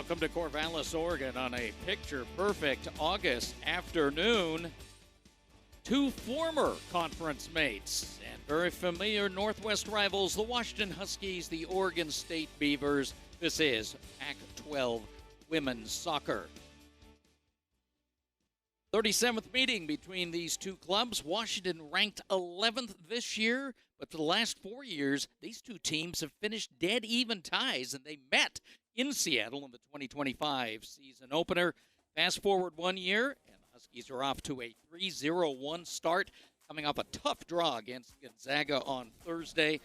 Welcome to Corvallis, Oregon on a picture-perfect August afternoon. Two former conference mates and very familiar Northwest rivals, the Washington Huskies, the Oregon State Beavers. This is Pac-12 women's soccer. 37th meeting between these two clubs. Washington ranked 11th this year, but for the last 4 years, these two teams have finished dead even ties, and they met in Seattle in the 2025 season opener. Fast forward 1 year, and the Huskies are off to a 3-0-1 start, coming off a tough draw against Gonzaga on Thursday.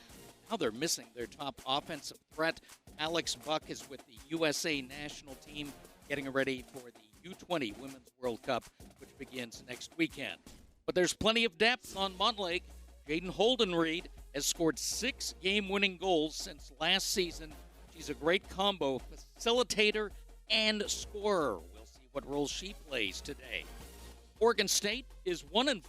Now they're missing their top offensive threat. Alex Buck is with the USA national team, getting ready for the U20 Women's World Cup, which begins next weekend. But there's plenty of depth on Montlake. Jaden Holden-Reed has scored 6 game-winning goals since last season. She's a great combo facilitator and scorer. We'll see what role she plays today. Oregon State is 1-4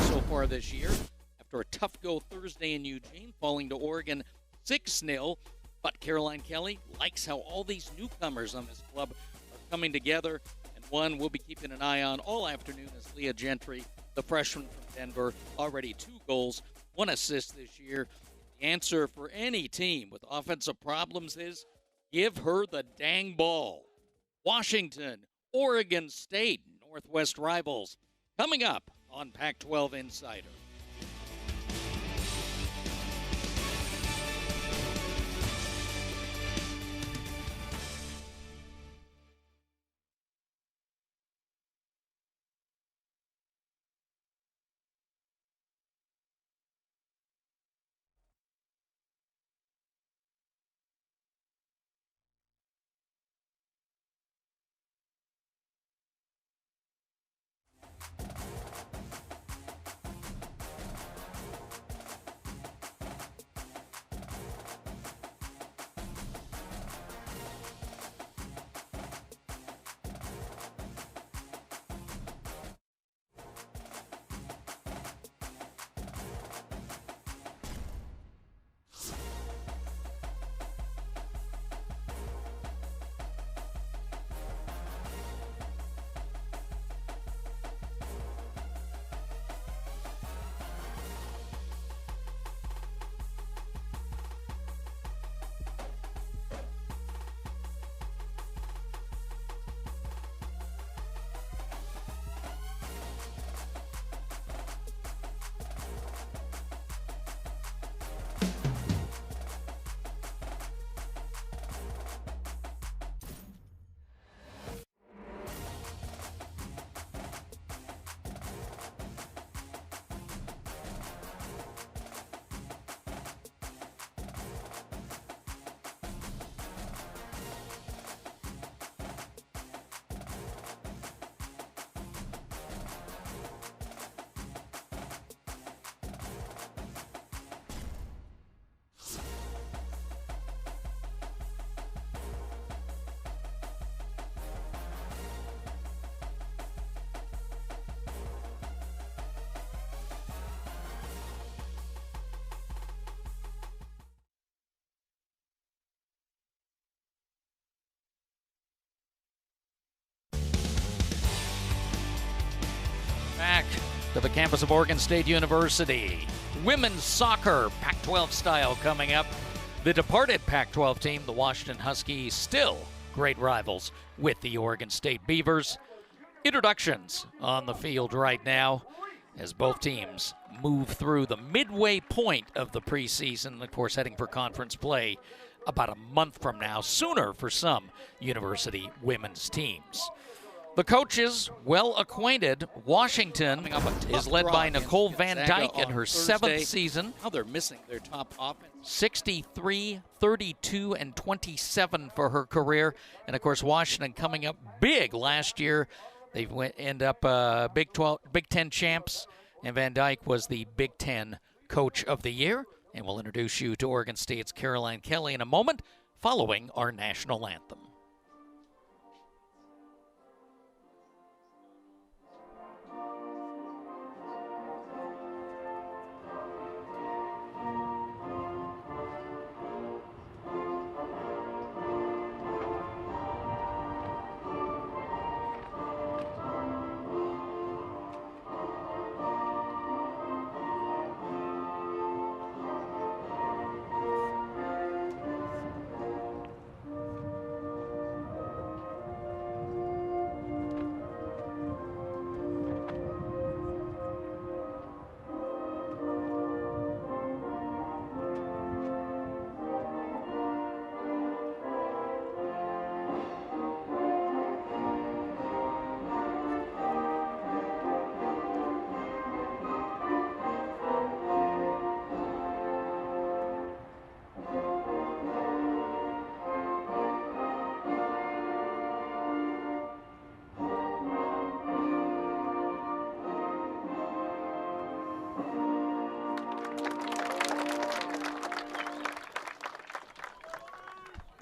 so far this year after a tough go Thursday in Eugene, falling to Oregon 6-0. But Caroline Kelly likes how all these newcomers on this club are coming together, and one we'll be keeping an eye on all afternoon is Leah Gentry, the freshman from Denver, already 2 goals, 1 assist this year. The answer for any team with offensive problems is give her the dang ball. Washington, Oregon State, Northwest rivals, coming up on Pac-12 Insider. Back to the campus of Oregon State University. Women's soccer, Pac-12 style, coming up. The departed Pac-12 team, the Washington Huskies, still great rivals with the Oregon State Beavers. Introductions on the field right now as both teams move through the midway point of the preseason, of course heading for conference play about a month from now, sooner for some university women's teams. The coaches, well acquainted. Washington is led by Nicole Van Dyke in her 7th season. Now they're missing their top offense. 63, 32, and 27 for her career. And, of course, Washington coming up big last year. They end up Big Ten champs, and Van Dyke was the Big Ten Coach of the Year. And we'll introduce you to Oregon State's Caroline Kelly in a moment, following our national anthem.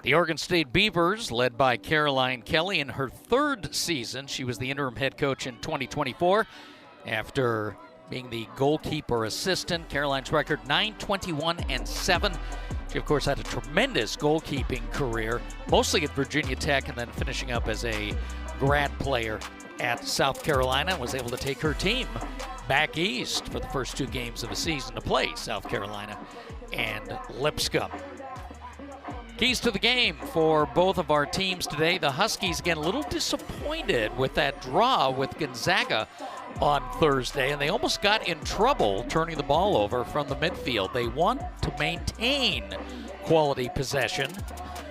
The Oregon State Beavers, led by Caroline Kelly in her third season. She was the interim head coach in 2024 after being the goalkeeper assistant. Caroline's record 9-21-7. She, of course, had a tremendous goalkeeping career, mostly at Virginia Tech and then finishing up as a grad player at South Carolina, and was able to take her team back east for the first 2 games of the season to play South Carolina and Lipscomb. Keys to the game for both of our teams today. The Huskies, again, a little disappointed with that draw with Gonzaga on Thursday, and they almost got in trouble turning the ball over from the midfield. They want to maintain quality possession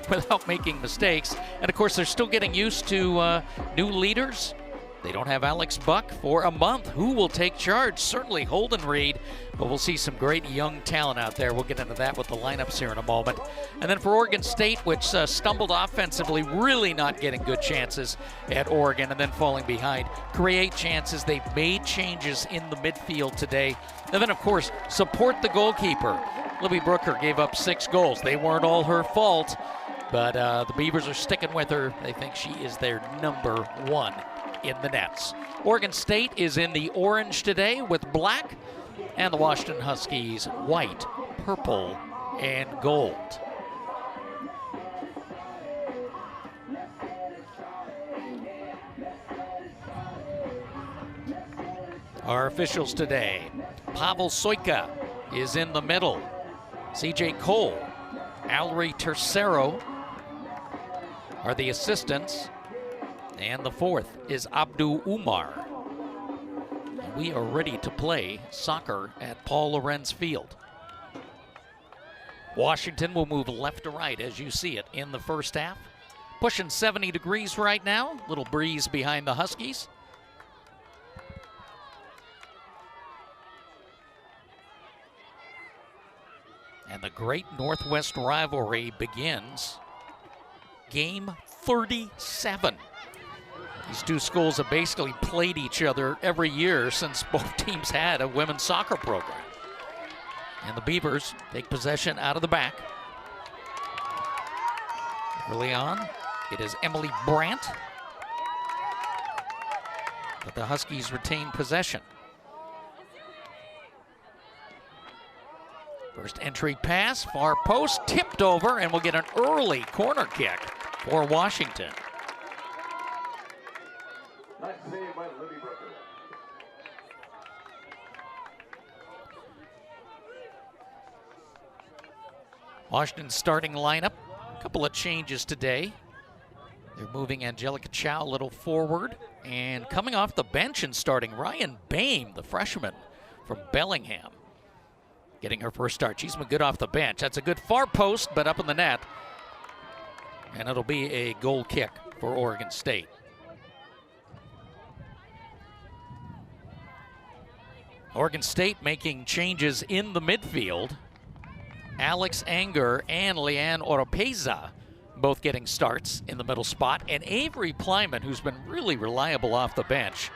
without making mistakes. And, of course, they're still getting used to new leaders. They don't have Alex Buck for a month. Who will take charge? Certainly Holden Reed, but we'll see some great young talent out there. We'll get into that with the lineups here in a moment. And then for Oregon State, which stumbled offensively, really not getting good chances at Oregon and then falling behind. Create chances. They've made changes in the midfield today. And then, of course, support the goalkeeper. Libby Brooker gave up 6 goals. They weren't all her fault, but the Beavers are sticking with her. They think she is their number 1 in the nets. Oregon State is in the orange today with black, and the Washington Huskies white, purple, and gold. Our officials today: Pavel Soika is in the middle. CJ Cole, Allery Tercero are the assistants. And the 4th is Abdu Umar. We are ready to play soccer at Paul Lorenz Field. Washington will move left to right as you see it in the first half. Pushing 70 degrees right now. Little breeze behind the Huskies. And the great Northwest rivalry begins. Game 37. These 2 schools have basically played each other every year since both teams had a women's soccer program. And the Beavers take possession out of the back. Early on, it is Emily Brandt. But the Huskies retain possession. First entry pass, far post, tipped over, and we'll get an early corner kick for Washington. Nice save by Libby Brooker. Washington's starting lineup. A couple of changes today. They're moving Angelica Chow a little forward. And coming off the bench and starting, Ryan Boehm, the freshman from Bellingham, getting her first start. She's been good off the bench. That's a good far post, but up in the net. And it'll be a goal kick for Oregon State. Oregon State making changes in the midfield. Alex Anger and Leanne Oropeza both getting starts in the middle spot. And Avery Plyman, who's been really reliable off the bench,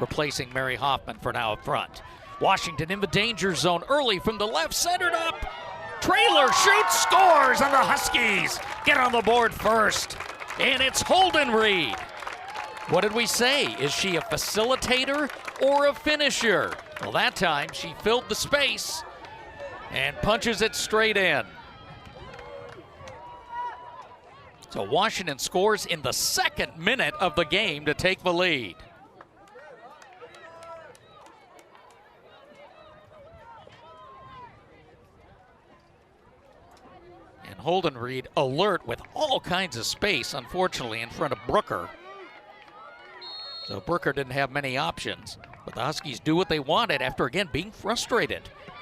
replacing Mary Hoffman for now up front. Washington in the danger zone early from the left, centered up. Trailer shoots, scores, and the Huskies get on the board first. And it's Holden Reed. What did we say? Is she a facilitator or a finisher? Well, that time she filled the space and punches it straight in. So Washington scores in the 2nd minute of the game to take the lead. And Holden Reed alert with all kinds of space, unfortunately, in front of Brooker. So Brooker didn't have many options, but the Huskies do what they wanted after, again, being frustrated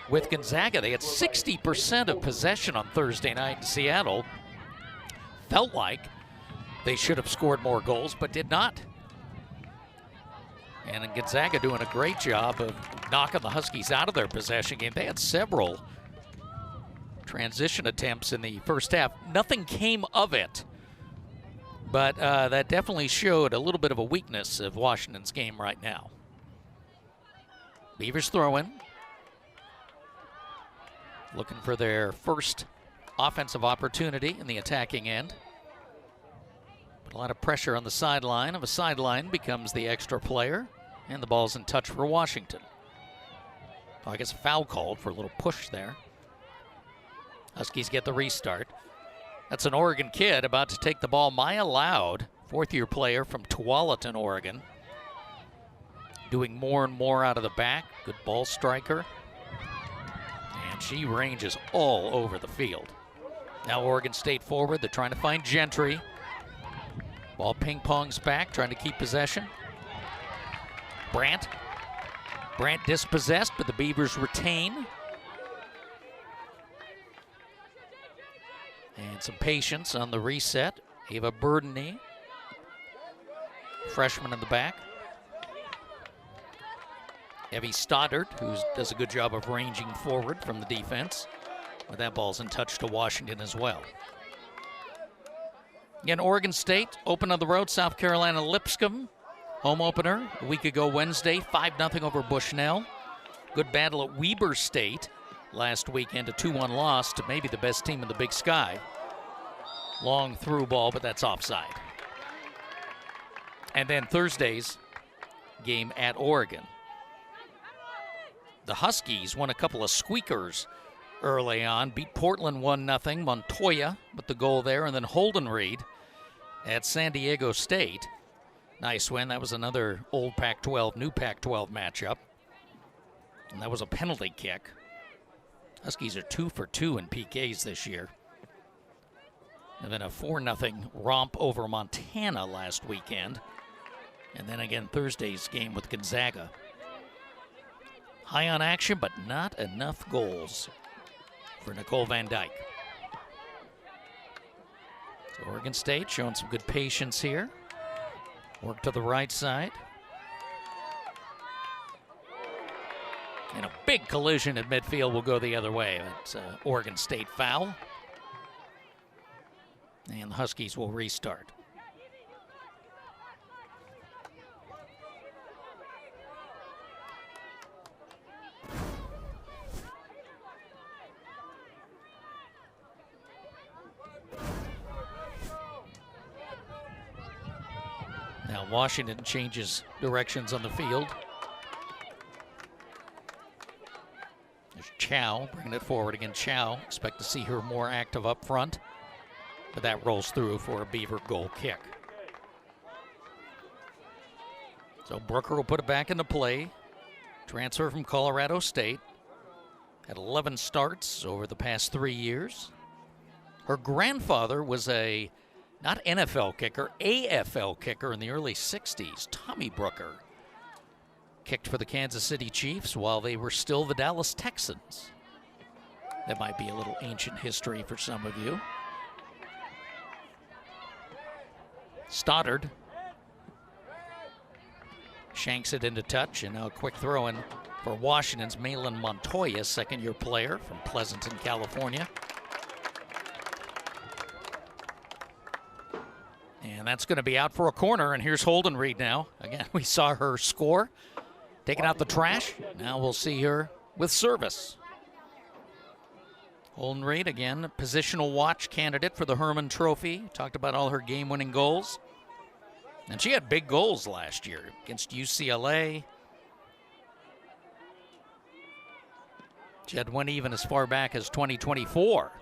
with Gonzaga. They had 60% of possession on Thursday night in Seattle. Felt like they should have scored more goals, but did not. And Gonzaga doing a great job of knocking the Huskies out of their possession game. They had several transition attempts in the first half. Nothing came of it. But that definitely showed a little bit of a weakness of Washington's game right now. Beavers throw in. Looking for their first offensive opportunity in the attacking end. But a lot of pressure on the sideline. Of a sideline becomes the extra player, and the ball's in touch for Washington. Oh, I guess a foul called for a little push there. Huskies get the restart. That's an Oregon kid about to take the ball. Maya Loud, fourth-year player from Tualatin, Oregon. Doing more and more out of the back. Good ball striker. And she ranges all over the field. Now Oregon State forward. They're trying to find Gentry. Ball ping-pongs back, trying to keep possession. Brandt. Brandt dispossessed, but the Beavers retain. And some patience on the reset. Ava Burdeny, freshman in the back. Evie Stoddard, who does a good job of ranging forward from the defense. But that ball's in touch to Washington as well. Again, Oregon State open on the road, South Carolina Lipscomb. Home opener a week ago Wednesday, 5-0 over Bushnell. Good battle at Weber State last weekend, a 2-1 loss to maybe the best team in the Big Sky. Long through ball, but that's offside. And then Thursday's game at Oregon. The Huskies won a couple of squeakers early on, beat Portland 1-0. Montoya with the goal there, and then Holden Reed at San Diego State. Nice win. That was another old Pac-12, new Pac-12 matchup. And that was a penalty kick. Huskies are 2 for 2 in PKs this year. And then a 4-0 romp over Montana last weekend. And then again Thursday's game with Gonzaga. High on action, but not enough goals for Nicole Van Dyke. So Oregon State showing some good patience here. Work to the right side. And a big collision at midfield will go the other way. That's Oregon State foul. And the Huskies will restart. Now Washington changes directions on the field. There's Chow bringing it forward again. Chow, expect to see her more active up front. But that rolls through for a Beaver goal kick. So Brooker will put it back into play. Transfer from Colorado State. Had 11 starts over the past 3 years. Her grandfather was a, not NFL kicker, AFL kicker in the early 60s. Tommy Brooker kicked for the Kansas City Chiefs while they were still the Dallas Texans. That might be a little ancient history for some of you. Stoddard shanks it into touch, and now a quick throw in for Washington's Malin Montoya, second-year player from Pleasanton, California. And that's going to be out for a corner, and here's Holden Reed now. Again, we saw her score, taking out the trash. Now we'll see her with service. Holden Reed, again, positional watch candidate for the Herman Trophy. Talked about all her game-winning goals. And she had big goals last year against UCLA. She had one even as far back as 2024.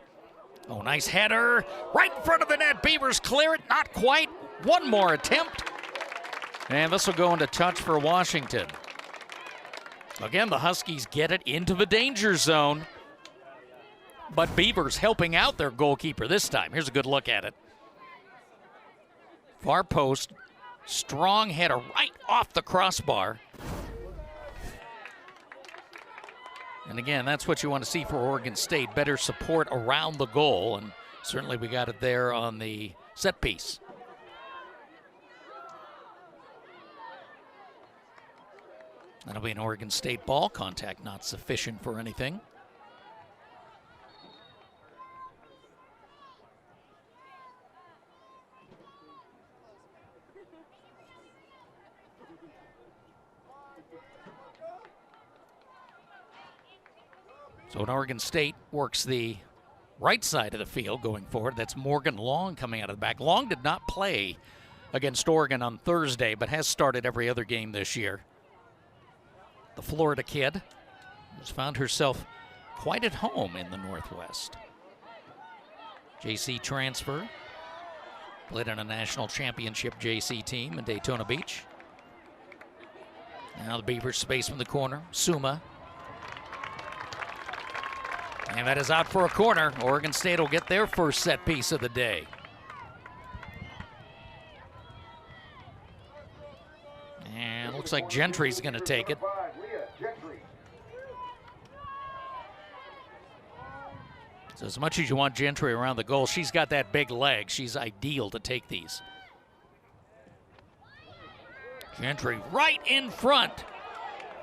Oh, nice header. Right in front of the net. Beavers clear it. Not quite. One more attempt. And this will go into touch for Washington. Again, the Huskies get it into the danger zone. But Beavers helping out their goalkeeper this time. Here's a good look at it. Far post. Strong header right off the crossbar. And again, that's what you want to see for Oregon State. Better support around the goal. And certainly we got it there on the set piece. That'll be an Oregon State ball. Contact not sufficient for anything. So when Oregon State works the right side of the field going forward. That's Morgan Long coming out of the back. Long did not play against Oregon on Thursday, but has started every other game this year. The Florida kid has found herself quite at home in the Northwest. JC transfer. Played on a national championship JC team in Daytona Beach. Now the Beavers space from the corner. Suma. And that is out for a corner. Oregon State will get their first set piece of the day. And looks like Gentry's going to take it. So as much as you want Gentry around the goal, she's got that big leg. She's ideal to take these. Gentry right in front.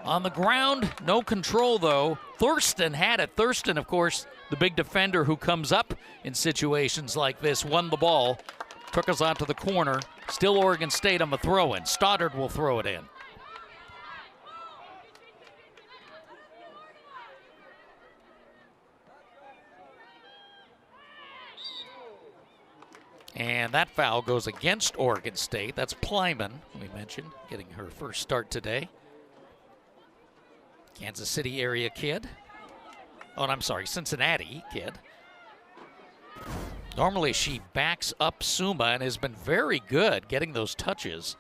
On the ground, no control though. Thurston had it. Thurston, of course, the big defender who comes up in situations like this, won the ball, took us out to the corner. Still Oregon State on the throw-in. Stoddard will throw it in. And that foul goes against Oregon State. That's Plyman, we mentioned, getting her first start today. Kansas City area kid. Oh, and I'm sorry, Cincinnati kid. Normally she backs up Suma and has been very good getting those touches.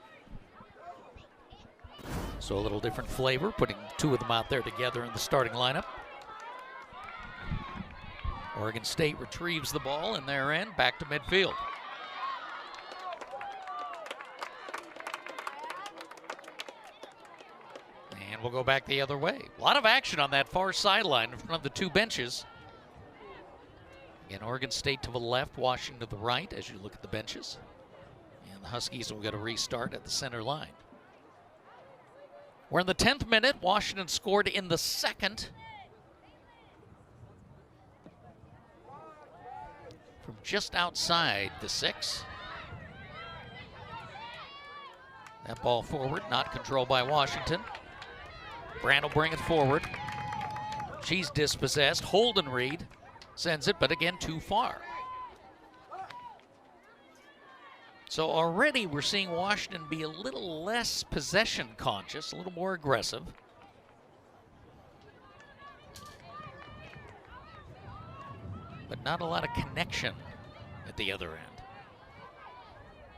So a little different flavor, putting two of them out there together in the starting lineup. Oregon State retrieves the ball in their end, back to midfield. And we'll go back the other way. A lot of action on that far sideline in front of the two benches. Again, Oregon State to the left, Washington to the right as you look at the benches. And the Huskies will get a restart at the center line. We're in the 10th minute. Washington scored in the second. From just outside the 6. That ball forward, not controlled by Washington. Brand will bring it forward. She's dispossessed. Holden Reed sends it, but again, too far. So already we're seeing Washington be a little less possession conscious, a little more aggressive. But not a lot of connection at the other end.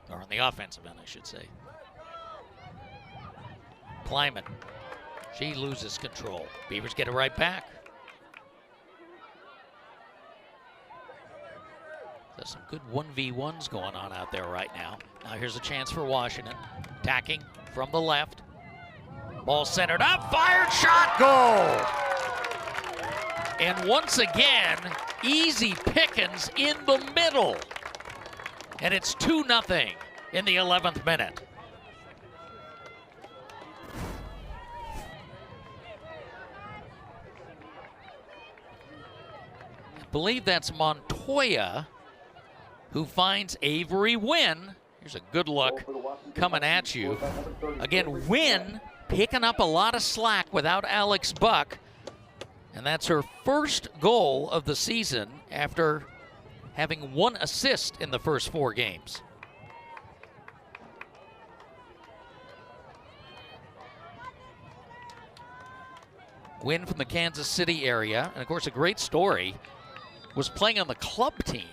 Or on the offensive end, I should say. Plyman. She loses control. Beavers get it right back. There's some good 1v1s going on out there right now. Now here's a chance for Washington. Attacking from the left. Ball centered up, fired shot, goal! And once again, easy pickings in the middle. And it's 2-0 in the 11th minute. I believe that's Montoya who finds Avery Wynn. Here's a good look coming at you. Again, Wynn picking up a lot of slack without Alex Buck. And that's her first goal of the season after having 1 assist in the first 4 games. Wynn from the Kansas City area, and of course a great story, was playing on the club team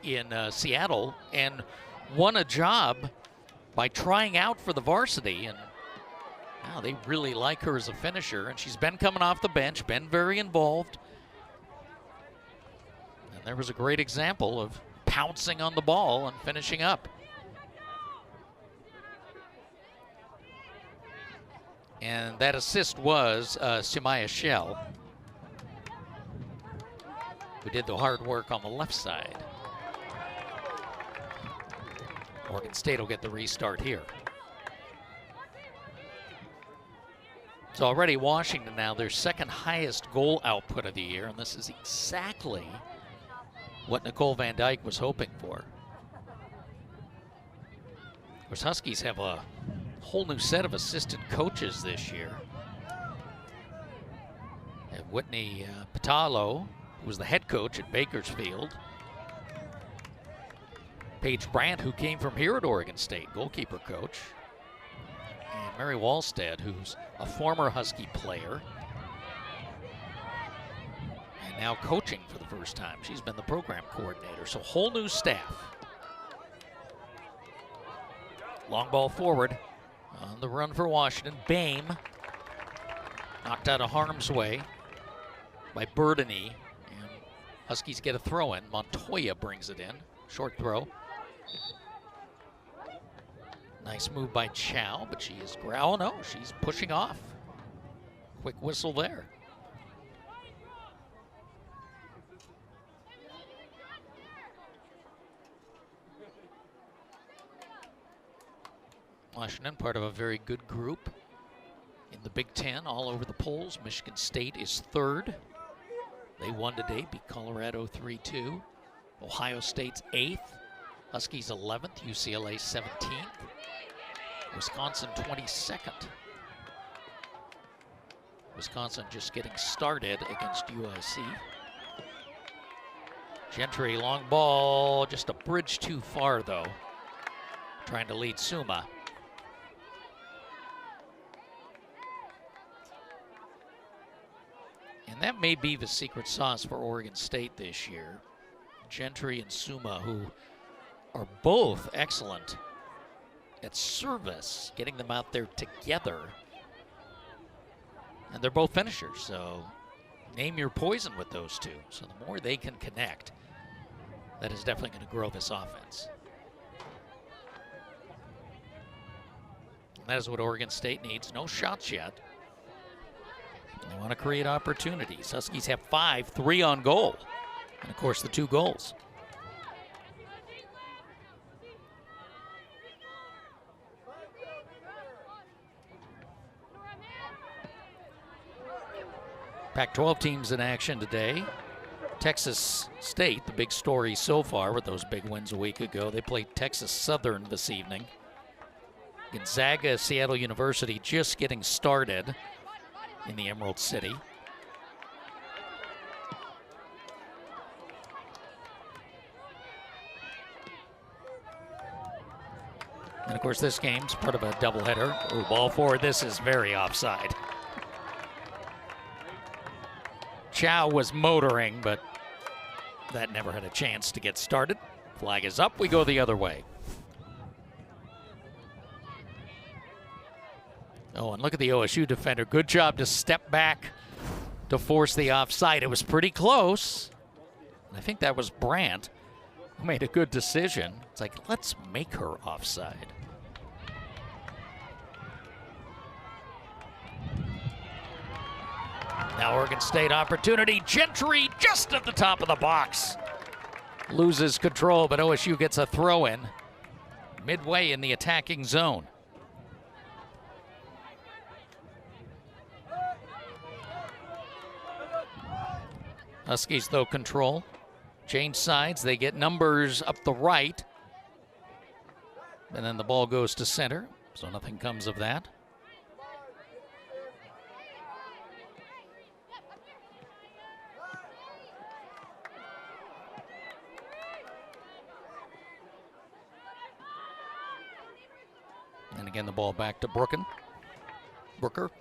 in Seattle and won a job by trying out for the varsity, and now they really like her as a finisher, and she's been coming off the bench, been very involved. And there was a great example of pouncing on the ball and finishing up. And that assist was Sumaya Shell, who did the hard work on the left side. Oregon State will get the restart here. So already Washington now their second highest goal output of the year, and this is exactly what Nicole Van Dyke was hoping for. Of course, Huskies have a whole new set of assistant coaches this year. And Whitney Patalo, was the head coach at Bakersfield. Paige Brandt, who came from here at Oregon State, goalkeeper coach. And Mary Wallstead, who's a former Husky player. And now coaching for the first time. She's been the program coordinator, so whole new staff. Long ball forward on the run for Washington. Bame knocked out of harm's way by Burdeny. And Huskies get a throw in. Montoya brings it in. Short throw. Nice move by Chow, but she is oh no, she's pushing off. Quick whistle there. Washington, part of a very good group in the Big Ten, all over the polls. Michigan State is third. They won today, beat Colorado 3-2. Ohio State's 8th. Huskies 11th, UCLA 17th. Wisconsin 22nd. Wisconsin just getting started against UIC. Gentry, long ball, just a bridge too far though. Trying to lead Suma. And that may be the secret sauce for Oregon State this year. Gentry and Suma, who are both excellent at service, getting them out there together. And they're both finishers, so name your poison with those two. So the more they can connect, that is definitely going to grow this offense. And that is what Oregon State needs. No shots yet. They want to create opportunities. Huskies have 5, 3 on goal. And of course the 2 goals. Pac-12 teams in action today. Texas State, the big story so far with those big wins a week ago. They played Texas Southern this evening. Gonzaga, Seattle University just getting started in the Emerald City. And of course this game's part of a doubleheader. Oh, ball forward, this is very offside. Chow was motoring, but that never had a chance to get started. Flag is up, we go the other way. Oh, and look at the OSU defender. Good job to step back to force the offside. It was pretty close. I think that was Brandt who made a good decision. It's like, let's make her offside. Now Oregon State opportunity. Gentry just at the top of the box. Loses control, but OSU gets a throw in midway in the attacking zone. Huskies, though, control. Change sides. They get numbers up the right. And then the ball goes to center, so nothing comes of that. And again, the ball back to Brooker.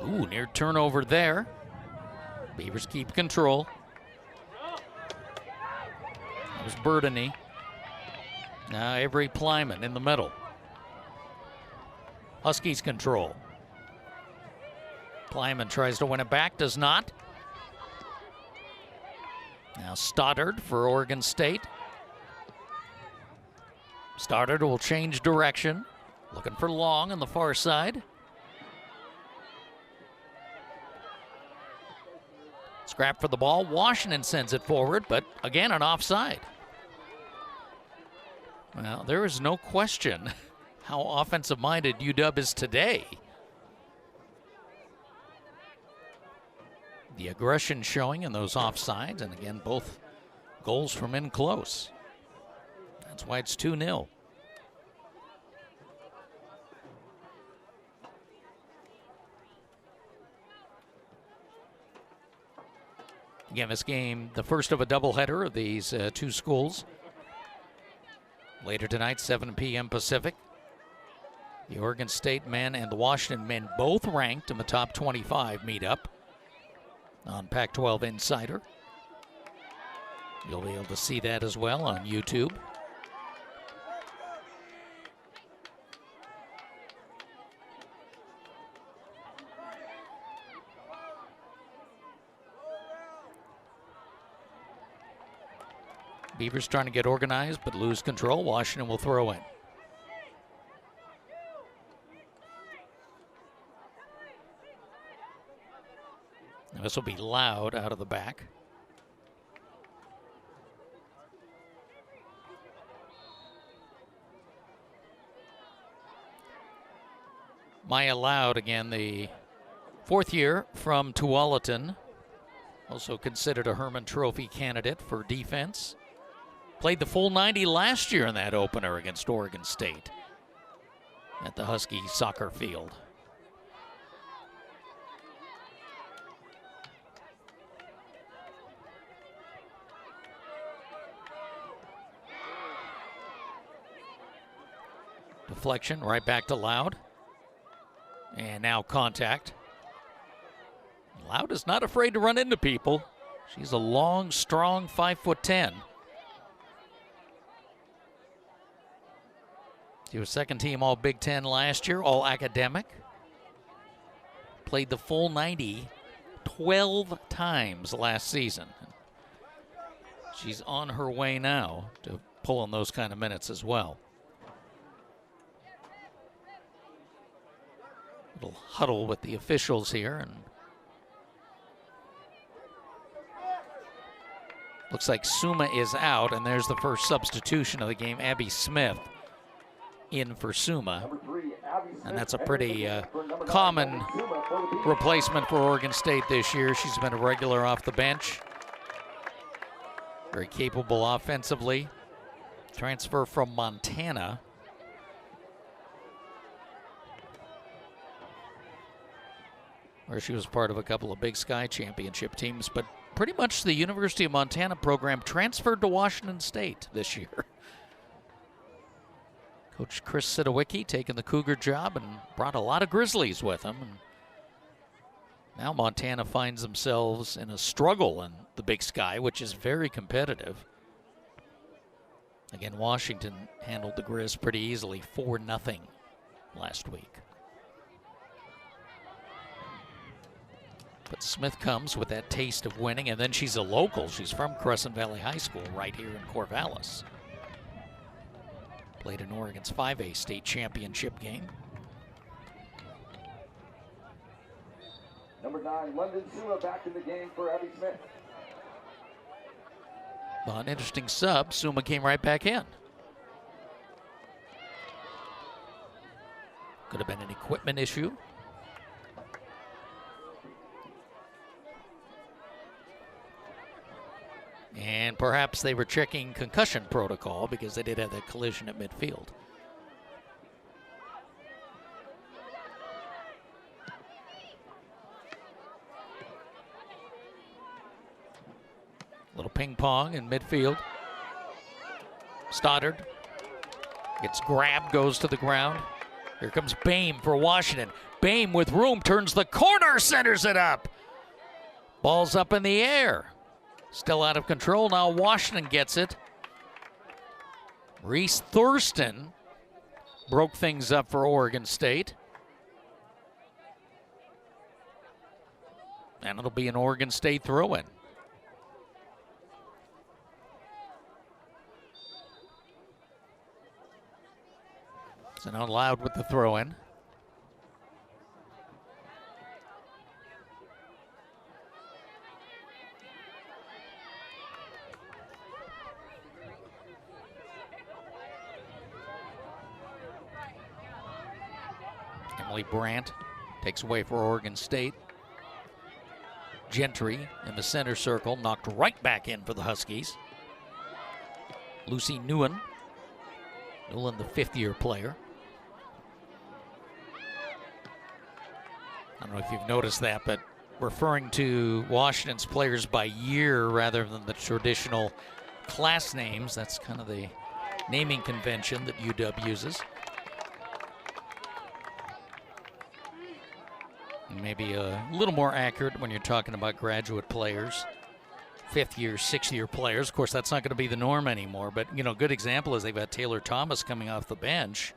Ooh, near turnover there. Beavers keep control. That was Burdeny. Now Avery Plyman in the middle. Huskies control. Plyman tries to win it back, does not. Now Stoddard for Oregon State. Stoddard will change direction. Looking for Long on the far side. Scrap for the ball. Washington sends it forward, but again an offside. Well, there is no question how offensive-minded UW is today. The aggression showing in those offsides, and again, both goals from in close. That's why it's 2-0. Again, this game, the first of a doubleheader of these two schools. Later tonight, 7 p.m. Pacific. The Oregon State men and the Washington men, both ranked in the top 25, meet up on Pac-12 Insider. You'll be able to see that as well on YouTube. Beavers trying to get organized but lose control. Washington will throw in. And this will be Loud out of the back. Maya Loud, again, the fourth year from Tualatin. Also considered a Herman Trophy candidate for defense. Played the full 90 last year in that opener against Oregon State at the Husky soccer field. Deflection right back to Loud. And now contact. Loud is not afraid to run into people. She's a long, strong 5'10". She was second team All Big Ten last year, All Academic. Played the full 90 12 times last season. She's on her way now to pulling those kind of minutes as well. Little huddle with the officials here, and looks like Suma is out, and there's the first substitution of the game. Abby Smith in for Suma, and that's a pretty common replacement for Oregon State this year. She's been a regular off the bench, very capable offensively. Transfer from Montana. Where she was part of a couple of Big Sky championship teams, but pretty much the University of Montana program transferred to Washington State this year. Coach Chris Sidowicki taking the Cougar job and brought a lot of Grizzlies with him. And now Montana finds themselves in a struggle in the Big Sky, which is very competitive. Again, Washington handled the Grizz pretty easily, 4-0 last week. But Smith comes with that taste of winning, and then she's a local. She's from Crescent Valley High School right here in Corvallis. Played in Oregon's 5A state championship game. Number 9, London Suma back in the game for Abby Smith. Well, an interesting sub. Suma came right back in. Could have been an equipment issue. And perhaps they were checking concussion protocol because they did have that collision at midfield. Little ping pong in midfield. Stoddard gets grabbed, goes to the ground. Here comes Boehm for Washington. Boehm with room, turns the corner, centers it up. Ball's up in the air. Still out of control. Now Washington gets it. Reese Thurston broke things up for Oregon State. And it'll be an Oregon State throw-in. So now Loud with the throw-in. Emily Brandt takes away for Oregon State. Gentry in the center circle, knocked right back in for the Huskies. Lucy Newen, the fifth-year player. I don't know if you've noticed that, but referring to Washington's players by year rather than the traditional class names. That's kind of the naming convention that UW uses. Maybe a little more accurate when you're talking about graduate players, fifth-year, sixth-year players. Of course, that's not going to be the norm anymore. But, you know, good example is they've got Taylor Thomas coming off the bench.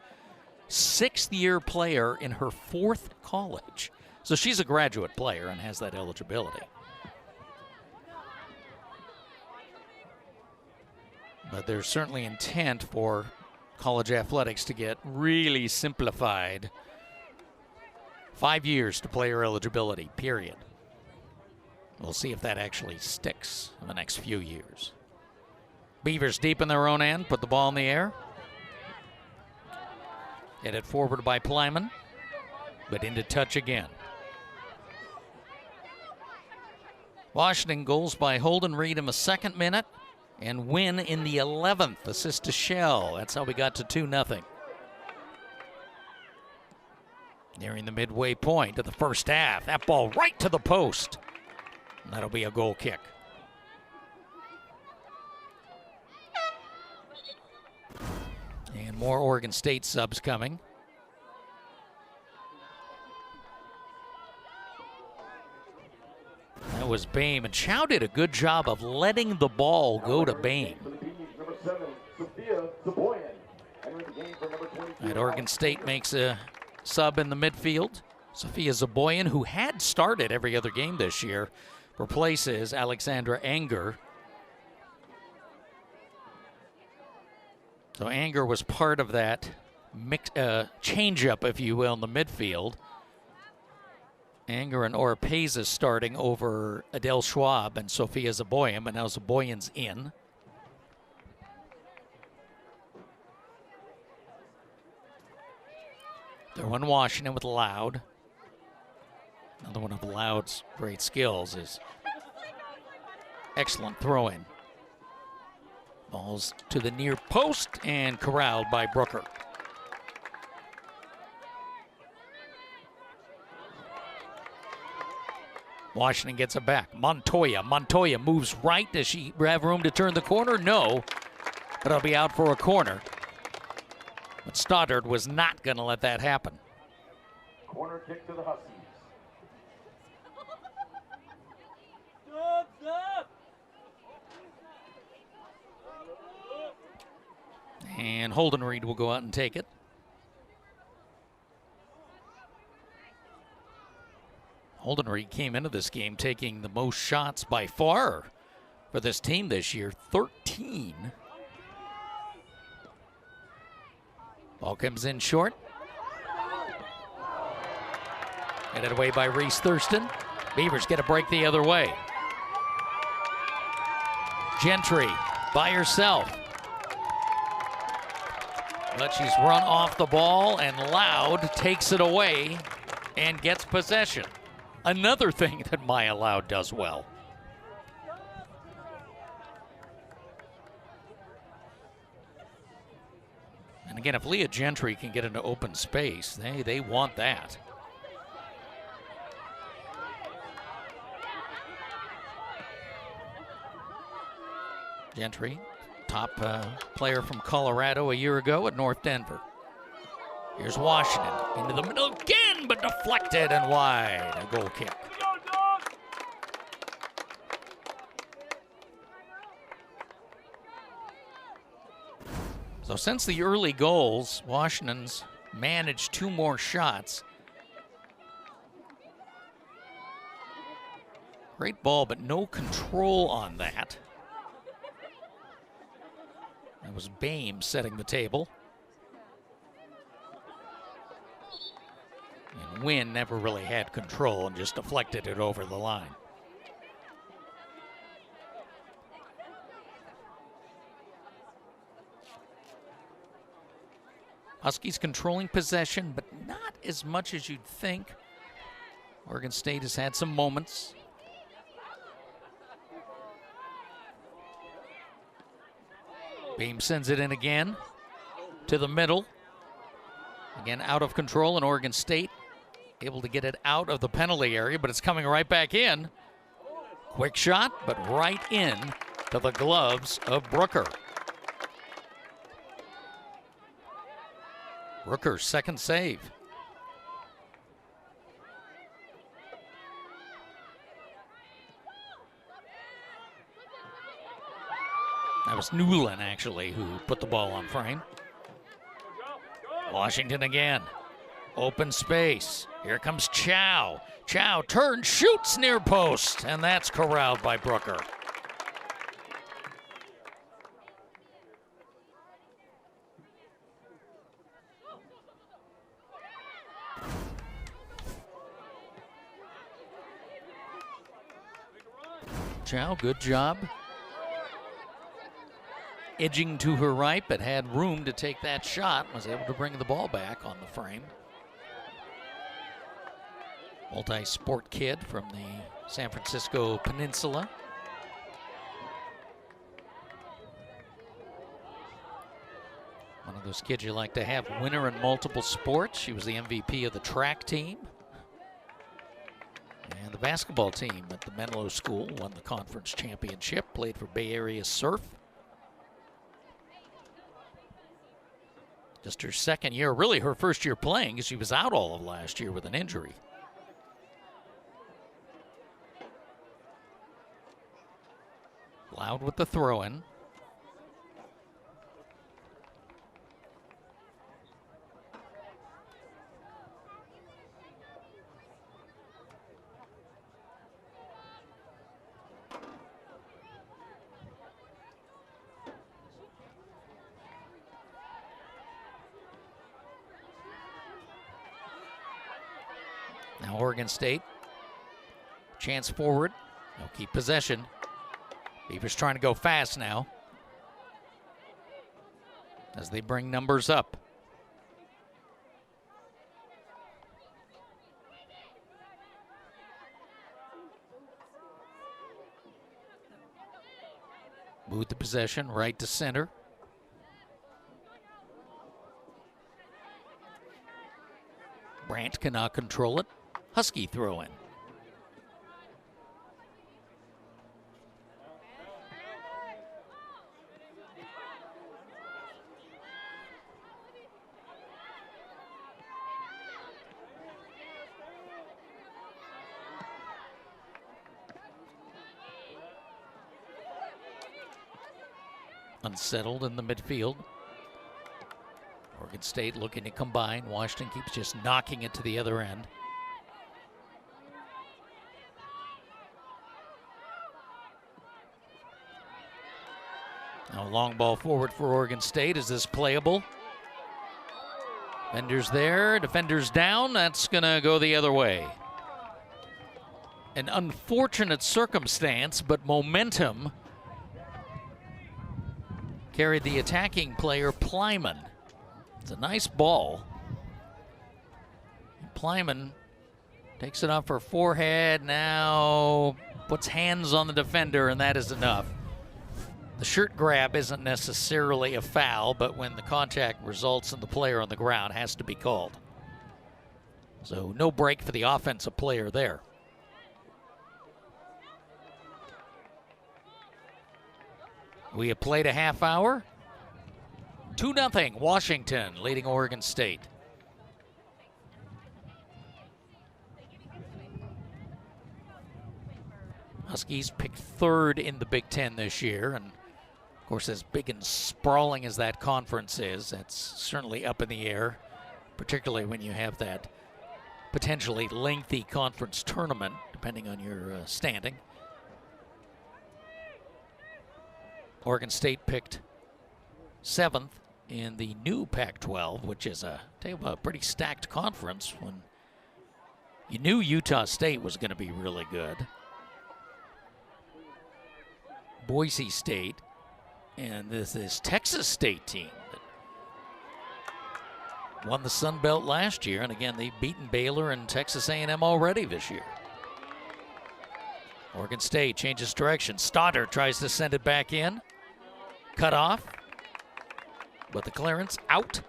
Sixth-year player in her fourth college. So she's a graduate player and has that eligibility. But there's certainly intent for college athletics to get really simplified. 5 years to player eligibility, period. We'll see if that actually sticks in the next few years. Beavers deep in their own end, put the ball in the air. Headed forward by Plyman, but into touch again. Washington goals by Holden Reed in the second minute and Wynn in the 11th. Assist to Shell. That's how we got to 2-0. Nearing the midway point of the first half. That ball right to the post. And that'll be a goal kick. And more Oregon State subs coming. That was Boehm, and Chow did a good job of letting the ball go to Boehm. And Oregon State makes a sub in the midfield. Sophia Zaboyan, who had started every other game this year, replaces Alexandra Anger. So Anger was part of that change-up, if you will, in the midfield. Anger and Oropeza starting over Adele Schwab and Sophia Zaboyan, but now Zaboyan's in. They're one Washington with Loud. Another one of Loud's great skills is excellent throw-in. Balls to the near post and corralled by Brooker. Washington gets it back. Montoya moves right. Does she have room to turn the corner? No, but it'll be out for a corner. But Stoddard was not going to let that happen. Corner kick to the Huskies. And Holden Reed will go out and take it. Holden Reed came into this game taking the most shots by far for this team this year, 13. Ball comes in short. Headed away by Reese Thurston. Beavers get a break the other way. Gentry by herself. But she's run off the ball, and Loud takes it away and gets possession. Another thing that Maya Loud does well. And again, if Leah Gentry can get into open space, they want that. Gentry, top player from Colorado a year ago at North Denver. Here's Washington into the middle again, but deflected and wide. A goal kick. So since the early goals, Washington's managed 2 more shots. Great ball, but no control on that. That was Boehm setting the table. And Wynn never really had control and just deflected it over the line. Huskies controlling possession, but not as much as you'd think. Oregon State has had some moments. Beam sends it in again to the middle. Again, out of control in Oregon State. able to get it out of the penalty area, but it's coming right back in. Quick shot, but right in to the gloves of Brooker. Brooker's second save. That was Newland, actually, who put the ball on frame. Washington again. Open space. Here comes Chow. Chow turns, shoots near post, and that's corralled by Brooker. Chow, good job. Edging to her right, but had room to take that shot. Was able to bring the ball back on the frame. Multi-sport kid from the San Francisco Peninsula. One of those kids you like to have, winner in multiple sports. She was the MVP of the track team. And the basketball team at the Menlo School won the conference championship, played for Bay Area Surf. Just her second year, really her first year playing, because she was out all of last year with an injury. Loud with the throw-in. Now Oregon State, chance forward, they'll keep possession. Beavers trying to go fast now as they bring numbers up. Move the possession right to center. Brandt cannot control it. Husky throw in. Unsettled in the midfield. Oregon State looking to combine. Washington keeps just knocking it to the other end. Now a long ball forward for Oregon State. Is this playable? Defenders there, defenders down. That's going to go the other way. An unfortunate circumstance, but momentum carried the attacking player, Plyman. It's a nice ball. Plyman takes it off her forehead, now puts hands on the defender, and that is enough. The shirt grab isn't necessarily a foul, but when the contact results in the player on the ground, it has to be called. So no break for the offensive player there. We have played a half hour. 2-0 Washington leading Oregon State. Huskies picked third in the Big Ten this year, and of course, as big and sprawling as that conference is, that's certainly up in the air, particularly when you have that potentially lengthy conference tournament, depending on your standing. Oregon State picked 7th in the new Pac-12, which is a pretty stacked conference when you knew Utah State was going to be really good. Boise State and this Texas State team that won the Sun Belt last year, and again they've beaten Baylor and Texas A&M already this year. Oregon State changes direction. Stoddard tries to send it back in. Cut off, but the clearance out.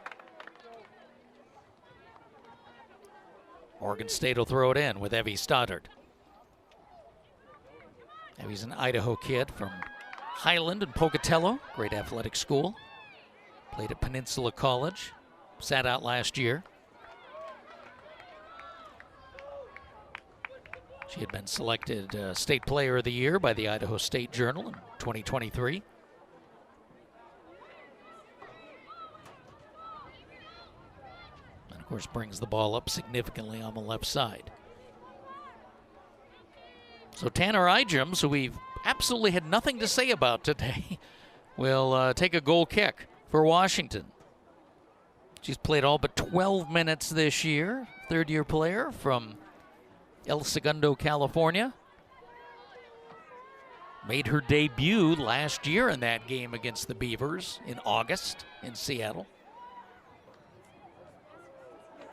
Oregon State will throw it in with Evie Stoddard. Evie's an Idaho kid from Highland and Pocatello, great athletic school. Played at Peninsula College, sat out last year. She had been selected State Player of the Year by the Idaho State Journal in 2023. And of course brings the ball up significantly on the left side. So Tanner Igems, who we've absolutely had nothing to say about today, will take a goal kick for Washington. She's played all but 12 minutes this year. Third-year player from El Segundo, California. Made her debut last year in that game against the Beavers in August in Seattle.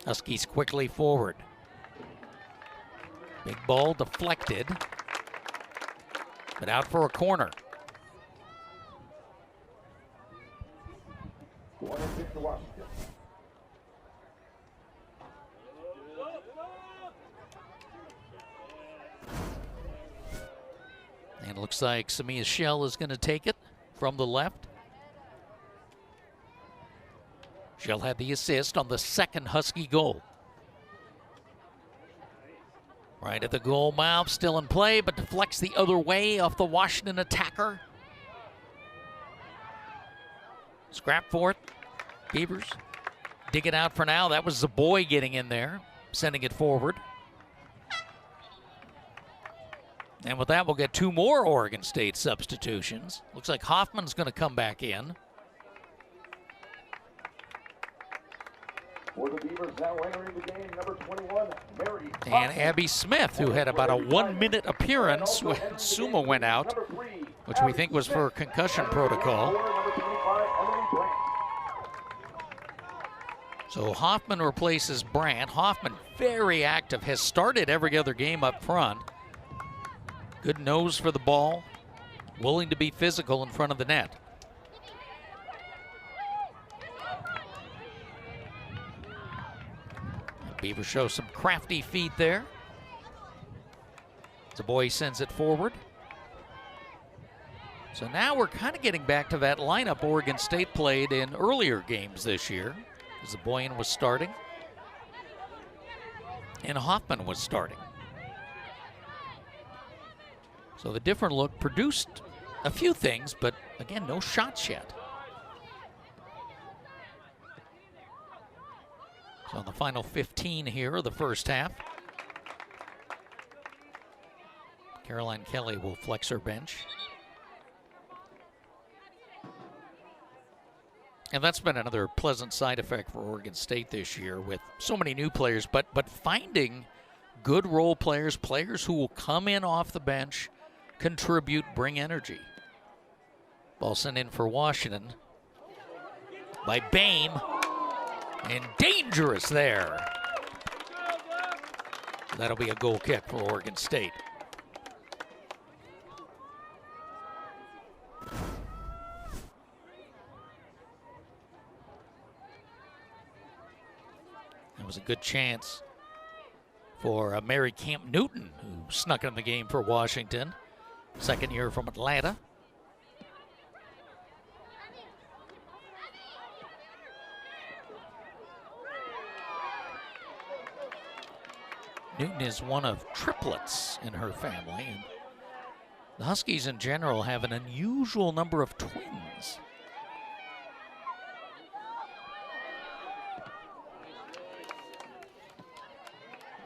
Huskies quickly forward. Big ball deflected, but out for a corner. Corner kick to Washington. And it looks like Samia Shell is going to take it from the left. Shell had the assist on the second Husky goal. Right at the goal mouth, still in play, but deflects the other way off the Washington attacker. Scrap for it. Beavers dig it out for now. That was Zaboy getting in there, sending it forward. And with that, we'll get two more Oregon State substitutions. Looks like Hoffman's going to come back in. For the Beavers now entering the game, number 21, Mary And Hoffman. Abby Smith, who had about a 1-minute appearance when Suma went out, which we think was for concussion protocol. Number 25, Emily Brandt. So Hoffman replaces Brandt. Hoffman, very active, has started every other game up front. Good nose for the ball, willing to be physical in front of the net. Beavers show some crafty feet there. Zaboy sends it forward. So now we're kind of getting back to that lineup Oregon State played in earlier games this year. Zaboyan was starting, and Hoffman was starting. So the different look produced a few things, but again, no shots yet. So on the final 15 here of the first half, Caroline Kelly will flex her bench. And that's been another pleasant side effect for Oregon State this year with so many new players, but finding good role players, players who will come in off the bench, contribute, bring energy. Ball sent in for Washington by Boehm, and dangerous there. That'll be a goal kick for Oregon State. That was a good chance for Mary Camp Newton, who snuck in the game for Washington. Second year from Atlanta. Newton is one of triplets in her family, and the Huskies in general have an unusual number of twins.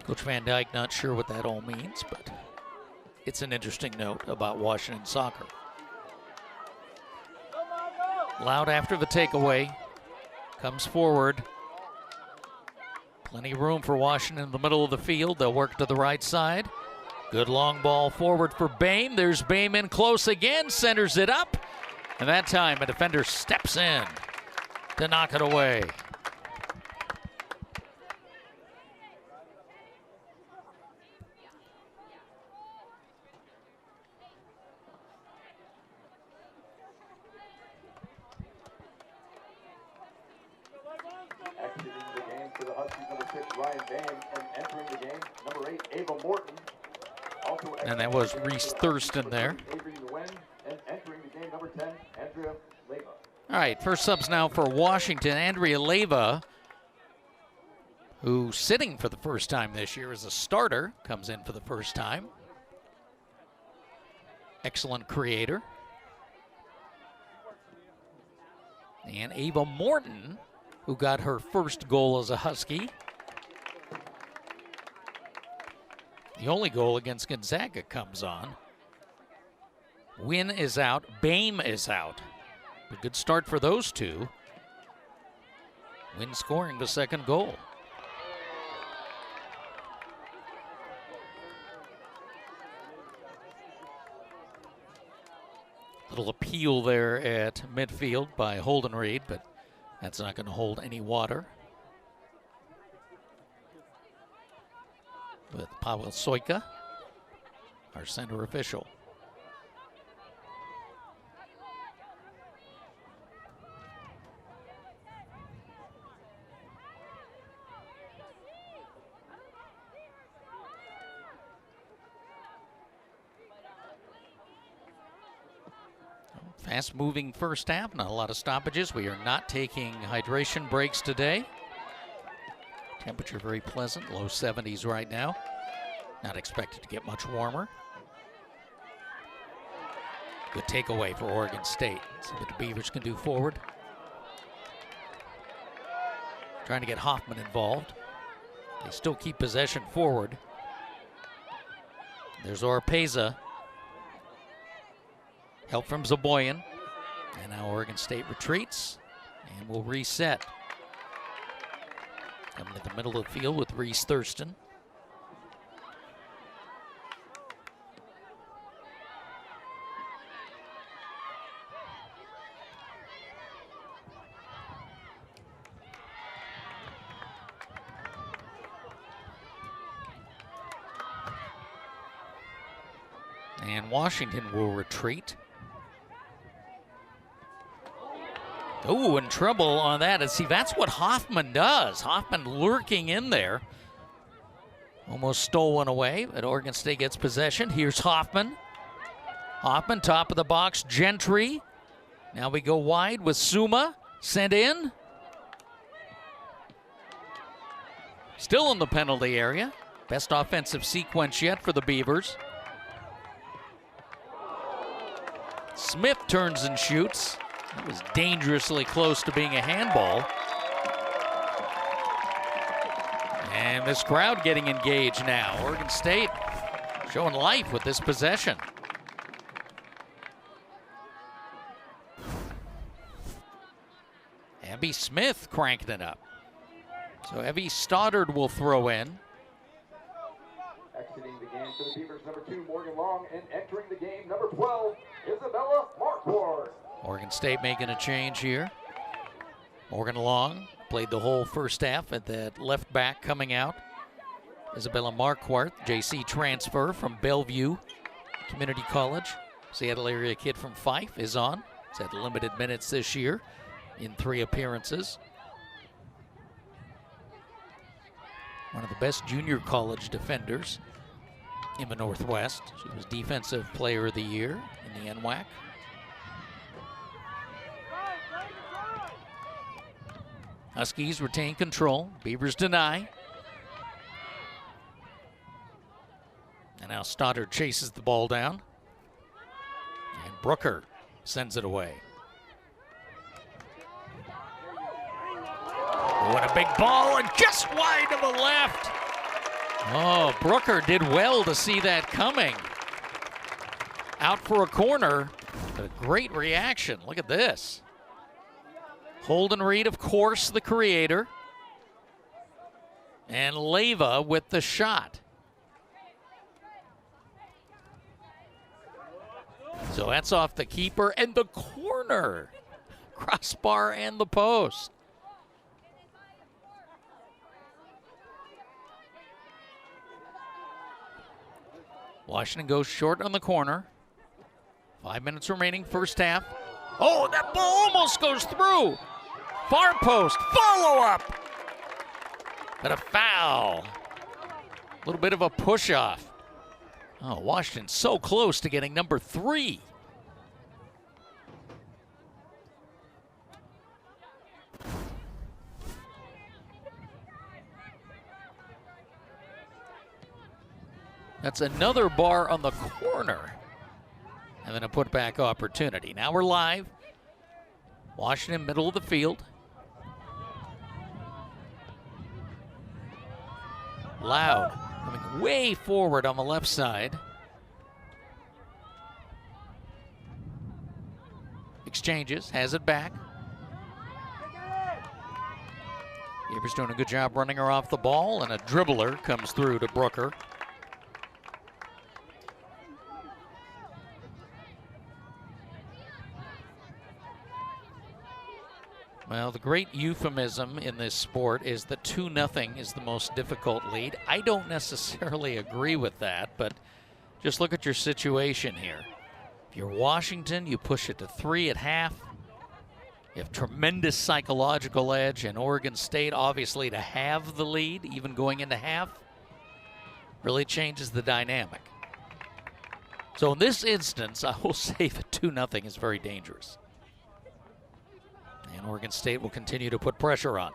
Coach Van Dyke not sure what that all means, but it's an interesting note about Washington soccer. Loud after the takeaway, comes forward. Plenty of room for Washington in the middle of the field. They'll work to the right side. Good long ball forward for Boehm. There's Boehm in close again, centers it up. And that time a defender steps in to knock it away. Exiting the game for the Huskies, number 6, Ryan Boehm, and entering the game, number 8, Ava Morton. Also And that was Reese Thurston there. Avery Nguyen, and entering the game, number 10, Andrea Leva. All right, first subs now for Washington. Andrea Leva, who's sitting for the first time this year as a starter, comes in for the first time. Excellent creator. And Ava Morton, who got her first goal as a Husky. The only goal against Gonzaga comes on. Wynn is out, Boehm is out. A good start for those two. Wynn scoring the second goal. Little appeal there at midfield by Holden Reed, but that's not going to hold any water. With Paweł Sojka, our center official. Fast-moving first half, not a lot of stoppages. We are not taking hydration breaks today. Temperature very pleasant, low 70s right now. Not expected to get much warmer. Good takeaway for Oregon State. See what the Beavers can do forward. Trying to get Hoffman involved. They still keep possession forward. There's Oropeza. Help from Zaboyan. And now Oregon State retreats and will reset. Coming to the middle of the field with Reese Thurston. And Washington will retreat. Oh, in trouble on that. And see, that's what Hoffman does. Hoffman lurking in there. Almost stole one away, but Oregon State gets possession. Here's Hoffman. Hoffman, top of the box, Gentry. Now we go wide with Suma. Sent in. Still in the penalty area. Best offensive sequence yet for the Beavers. Smith turns and shoots. It was dangerously close to being a handball. And this crowd getting engaged now. Oregon State showing life with this possession. Abby Smith cranked it up. So Evie Stoddard will throw in. Exiting the game for the Beavers, number 2, Morgan Long, and entering the game, number 12, Isabella Marquardt. Oregon State making a change here. Morgan Long played the whole first half at that left back coming out. Isabella Marquardt, JC transfer from Bellevue Community College. Seattle area kid from Fife is on. He's had limited minutes this year in 3 appearances. One of the best junior college defenders in the Northwest. She was Defensive Player of the Year in the NWAC. Huskies retain control. Beavers deny. And now Stoddard chases the ball down. And Brooker sends it away. What a big ball, and just wide to the left. Oh, Brooker did well to see that coming. Out for a corner, but a great reaction. Look at this. Holden Reed, of course, the creator. And Leva with the shot. So that's off the keeper and the corner. Crossbar and the post. Washington goes short on the corner. 5 minutes remaining, first half. Oh, that ball almost goes through. Far post, follow up. But a foul. A little bit of a push-off. Oh, Washington so close to getting number 3. That's another bar on the corner. And then a putback opportunity. Now we're live. Washington, middle of the field. Loud, coming way forward on the left side. Exchanges, has it back. Beavers doing a good job running her off the ball, and a dribbler comes through to Brooker. Well, the great euphemism in this sport is that 2-0 is the most difficult lead. I don't necessarily agree with that, but just look at your situation here. If you're Washington, you push it to 3 at half. You have tremendous psychological edge, and Oregon State, obviously, to have the lead, even going into half, really changes the dynamic. So in this instance, I will say that 2-0 is very dangerous. And Oregon State will continue to put pressure on.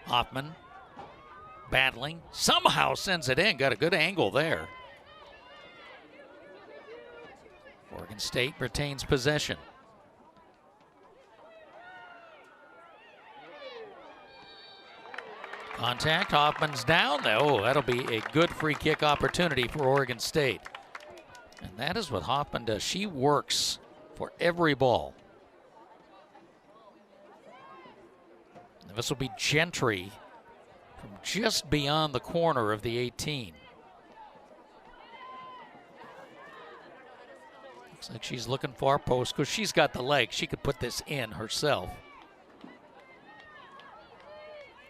Hoffman battling, somehow sends it in, got a good angle there. Oregon State retains possession. Contact, Hoffman's down. Oh, that'll be a good free kick opportunity for Oregon State. And that is what Hoffman does. She works for every ball. And this will be Gentry from just beyond the corner of the 18. Looks like she's looking far post because she's got the legs. She could put this in herself.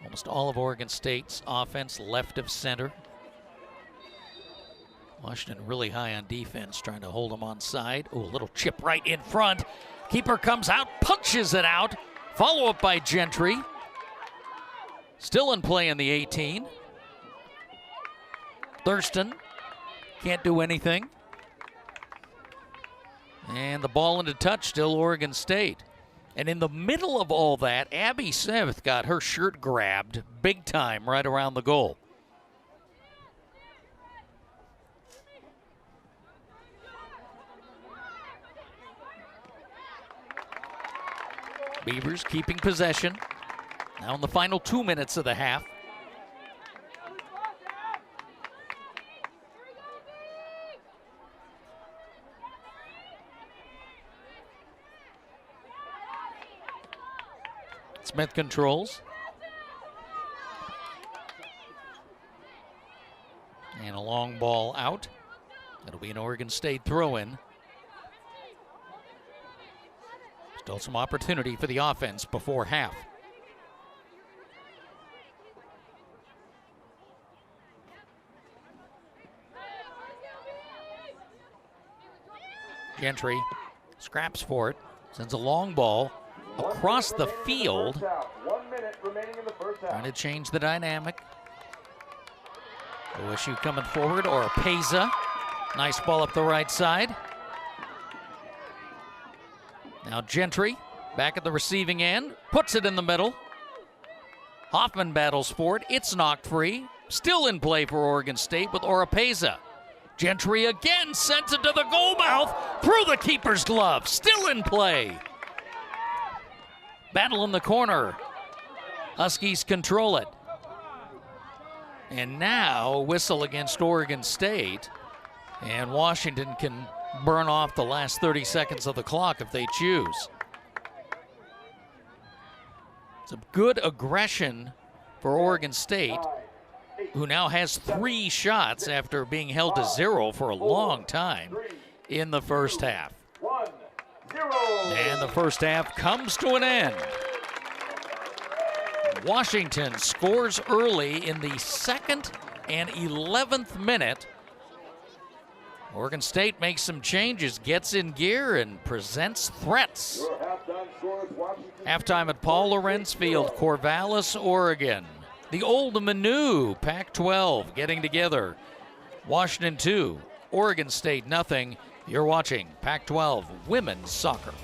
Almost all of Oregon State's offense left of center. Washington really high on defense, trying to hold them on side. Oh, a little chip right in front. Keeper comes out, punches it out. Follow up by Gentry. Still in play in the 18. Thurston can't do anything. And the ball into touch, still Oregon State. And in the middle of all that, Abby Smith got her shirt grabbed big time right around the goal. Beavers keeping possession. Now in the final 2 minutes of the half. Smith controls. And a long ball out. That'll be an Oregon State throw-in. Still some opportunity for the offense before half. Gentry scraps for it, sends a long ball across the field. 1 minute remaining in the first half. Trying to change the dynamic. OSU coming forward, or Peza. Nice ball up the right side. Now Gentry back at the receiving end, puts it in the middle. Hoffman battles for it. It's knocked free. Still in play for Oregon State with Oropeza. Gentry again sends it to the goal mouth through the keeper's glove. Still in play. Battle in the corner. Huskies control it. And now whistle against Oregon State. And Washington can burn off the last 30 seconds of the clock if they choose. Some good aggression for Oregon State, who now has 3 shots after being held to 0 for a long time in the first half. 1-0. And the first half comes to an end. Washington scores early in the 2nd and 11th minute Oregon State makes some changes, gets in gear, and presents threats. Your halftime scores, Washington. Halftime at Paul Lorenz Field, Corvallis, Oregon. The old Manu, Pac-12, getting together. Washington 2, Oregon State nothing. You're watching Pac-12 Women's Soccer.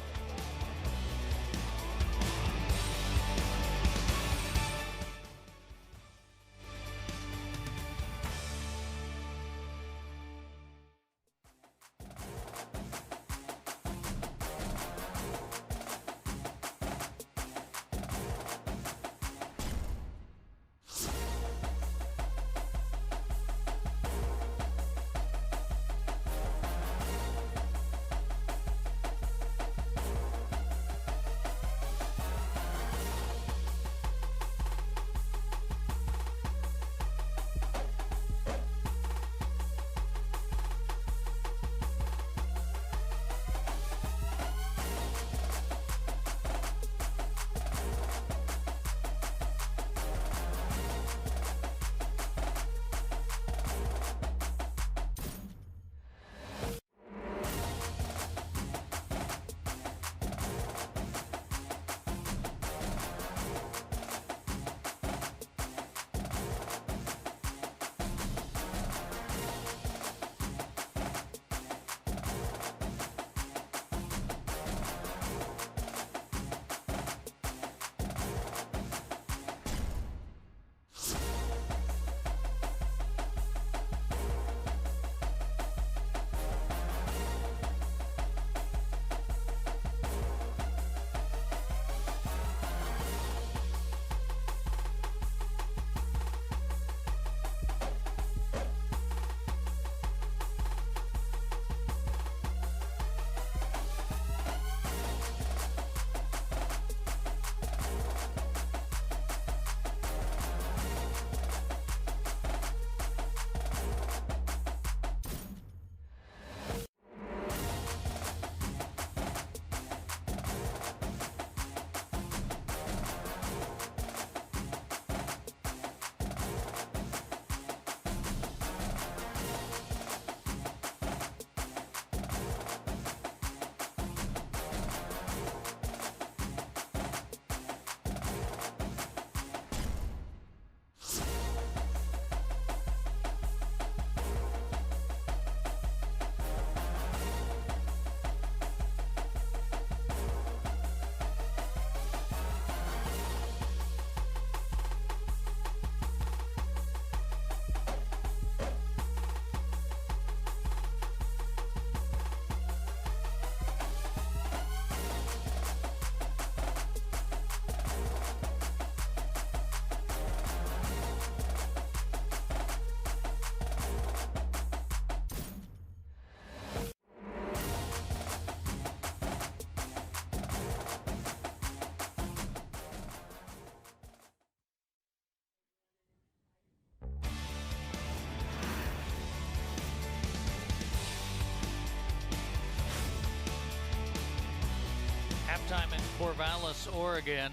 Halftime in Corvallis, Oregon.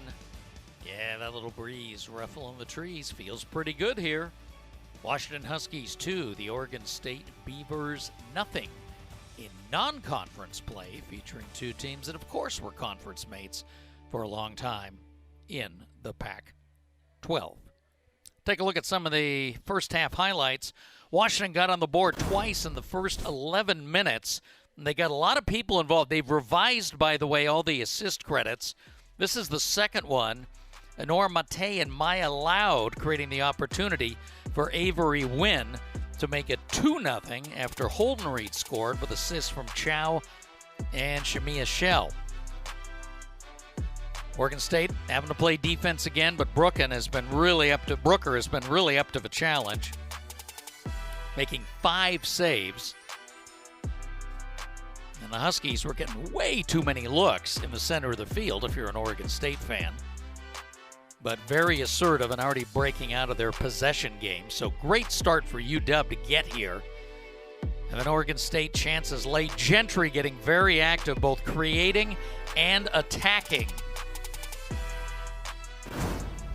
Yeah, that little breeze ruffling the trees feels pretty good here. Washington Huskies 2, the Oregon State Beavers nothing in non-conference play, featuring two teams that, of course, were conference mates for a long time in the Pac-12. Take a look at some of the first half highlights. Washington got on the board twice in the first 11 minutes. They got a lot of people involved. They've revised, by the way, all the assist credits. This is the second one. Honor Mate and Maya Loud creating the opportunity for Avery Wynn to make it 2-0 after Holden Reed scored with assists from Chow and Shamia Shell. Oregon State having to play defense again, but Brooker has been really up to the challenge, making 5 saves. And the Huskies were getting way too many looks in the center of the field if you're an Oregon State fan. But very assertive and already breaking out of their possession game. So great start for UW to get here. And then Oregon State chances late. Gentry getting very active, both creating and attacking.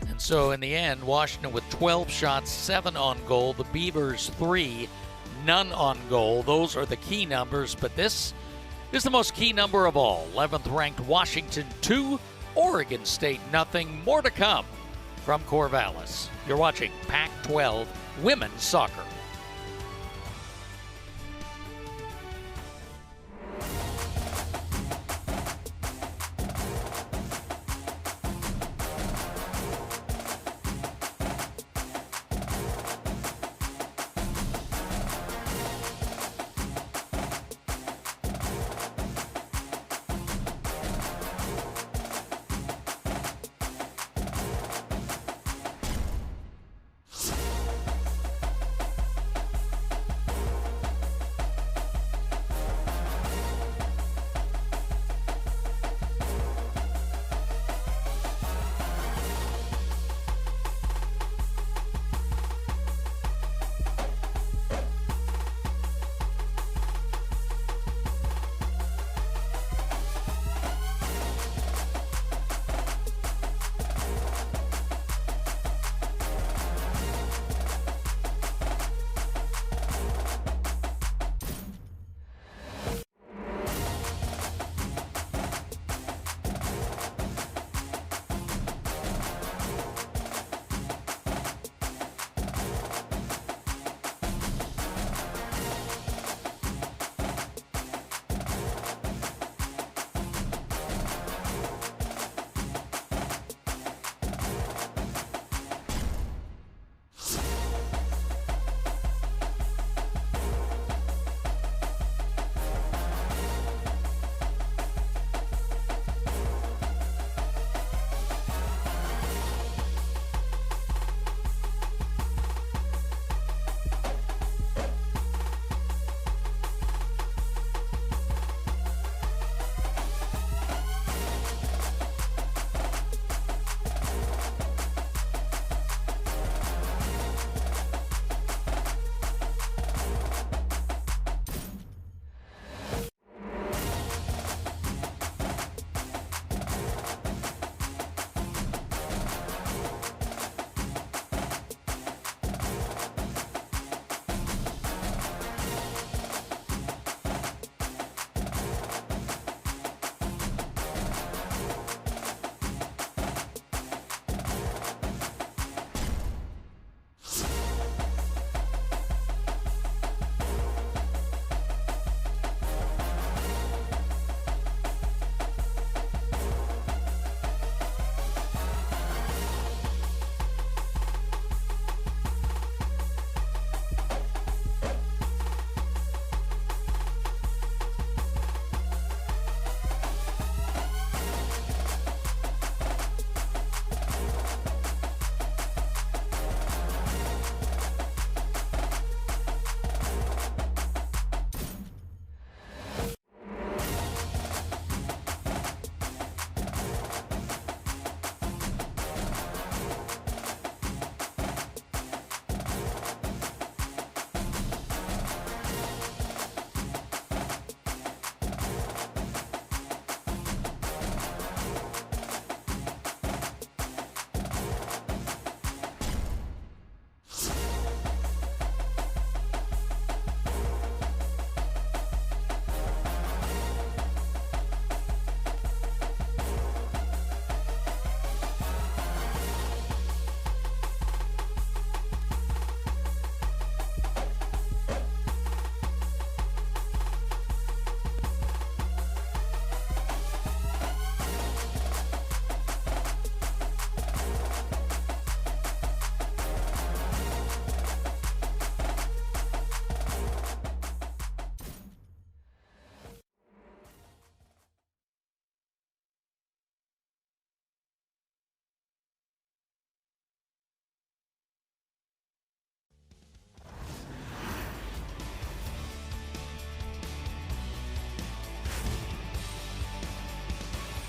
And so in the end, Washington with 12 shots, 7 on goal. The Beavers 3, none on goal. Those are the key numbers, but this is the most key number of all. 11th ranked Washington 2, Oregon State nothing. More to come from Corvallis. You're watching Pac-12 Women's Soccer.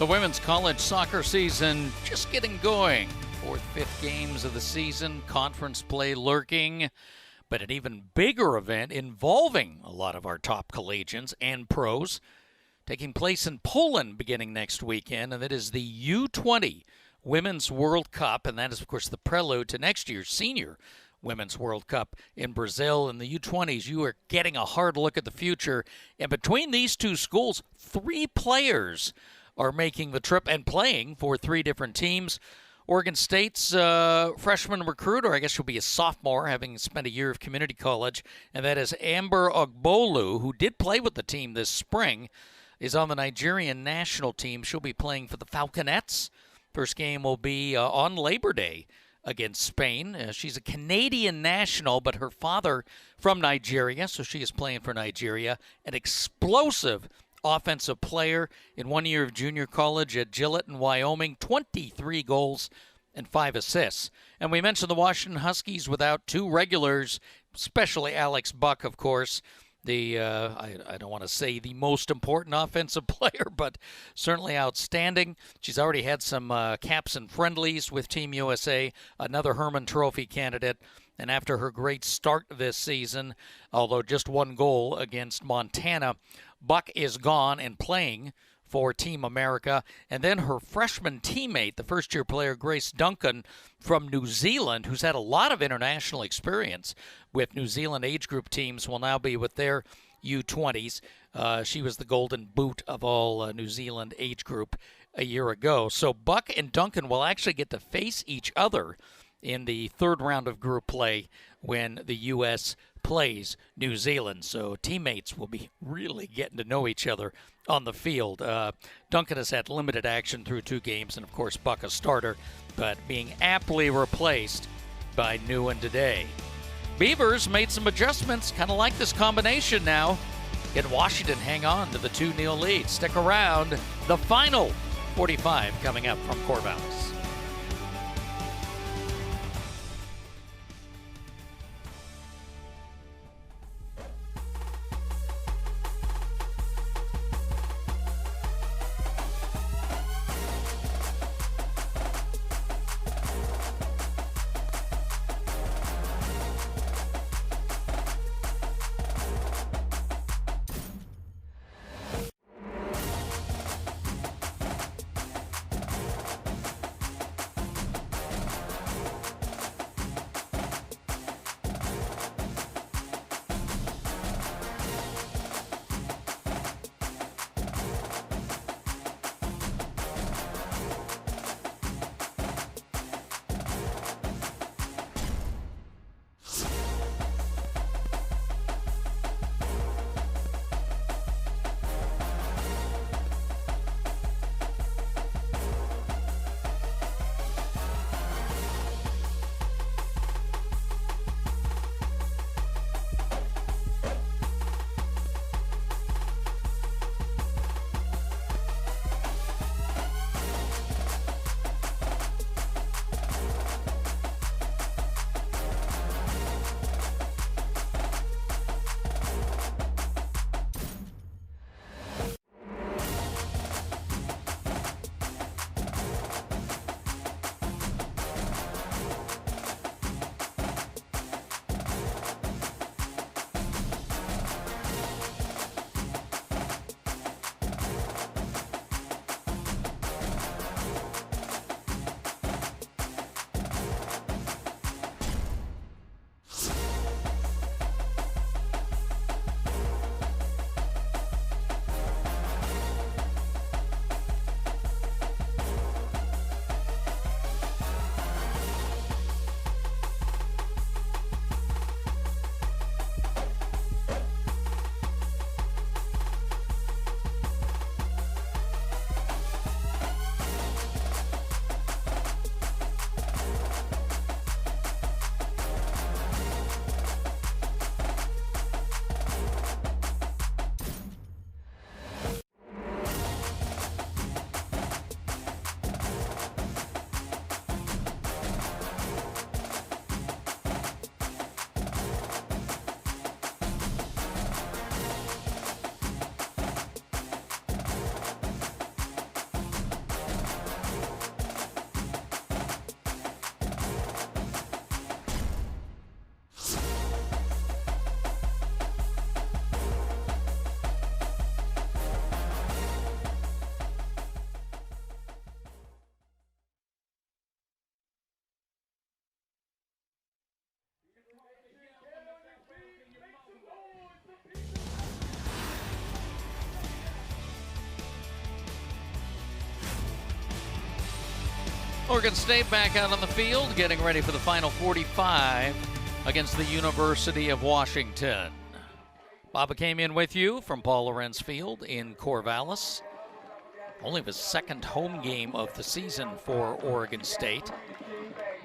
The women's college soccer season just getting going. Fourth, fifth games of the season, conference play lurking, but an even bigger event involving a lot of our top collegians and pros taking place in Poland beginning next weekend, and that is the U20 Women's World Cup, and that is, of course, the prelude to next year's Senior Women's World Cup in Brazil. In the U20s, you are getting a hard look at the future. And between these two schools, 3 players are making the trip and playing for 3 different teams. Oregon State's freshman recruiter, I guess she'll be a sophomore, having spent a year of community college, and that is Amber Ogbolu, who did play with the team this spring, is on the Nigerian national team. She'll be playing for the Falconets. First game will be on Labor Day against Spain. She's a Canadian national, but her father from Nigeria, so she is playing for Nigeria. An explosive offensive player in 1 year of junior college at Gillett in Wyoming, 23 goals and 5 assists. And we mentioned the Washington Huskies without 2 regulars, especially Alex Buck, of course. I don't want to say the most important offensive player, but certainly outstanding. She's already had some caps and friendlies with Team USA, another Hermann Trophy candidate. And after her great start this season, although just 1 goal against Montana, Buck is gone and playing for Team America. And then her freshman teammate, the first-year player Grace Duncan from New Zealand, who's had a lot of international experience with New Zealand age group teams, will now be with their U20s. She was the golden boot of all New Zealand age group a year ago. So Buck and Duncan will actually get to face each other in the 3rd round of group play when the U.S. plays New Zealand. So teammates will be really getting to know each other on the field. Duncan has had limited action through 2 games, and of course Buck a starter, but being aptly replaced by Nguyen today. Beavers made some adjustments, kind of like this combination now. Can Washington hang on to the 2-0 lead? Stick around. The final 45 coming up from Corvallis. Oregon State back out on the field, getting ready for the final 45 against the University of Washington. Baba came in with you from Paul Lorenz Field in Corvallis. Only the second home game of the season for Oregon State.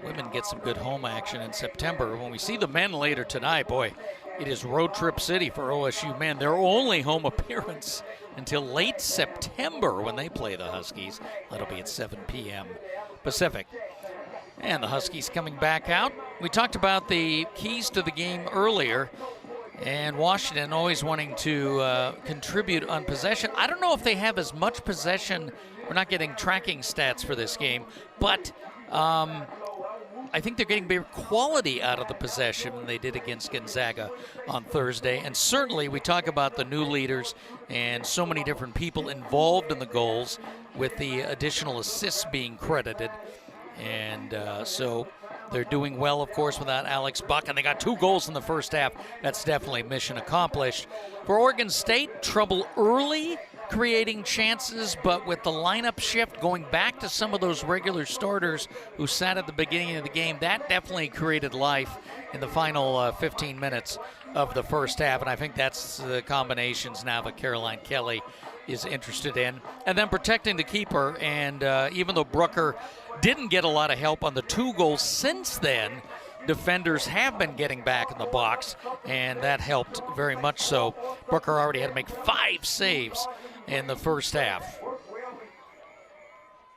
Women get some good home action in September. When we see the men later tonight, boy, it is road trip city for OSU men. Their only home appearance until late September when they play the Huskies. That'll be at 7 p.m. Pacific. And the Huskies coming back out. We talked about the keys to the game earlier, and Washington always wanting to contribute on possession. I don't know if they have as much possession. We're not getting tracking stats for this game, but I think they're getting better quality out of the possession than they did against Gonzaga on Thursday. And certainly we talk about the new leaders and so many different people involved in the goals with the additional assists being credited. And so they're doing well, of course, without Alex Buck. And they got 2 goals in the first half. That's definitely mission accomplished. For Oregon State, trouble early, creating chances, but with the lineup shift, going back to some of those regular starters who sat at the beginning of the game, that definitely created life in the final 15 minutes of the first half. And I think that's the combinations now that Caroline Kelly is interested in. And then protecting the keeper, and even though Brooker didn't get a lot of help on the 2 goals since then, defenders have been getting back in the box, and that helped very much so. Brooker already had to make 5 saves in the first half.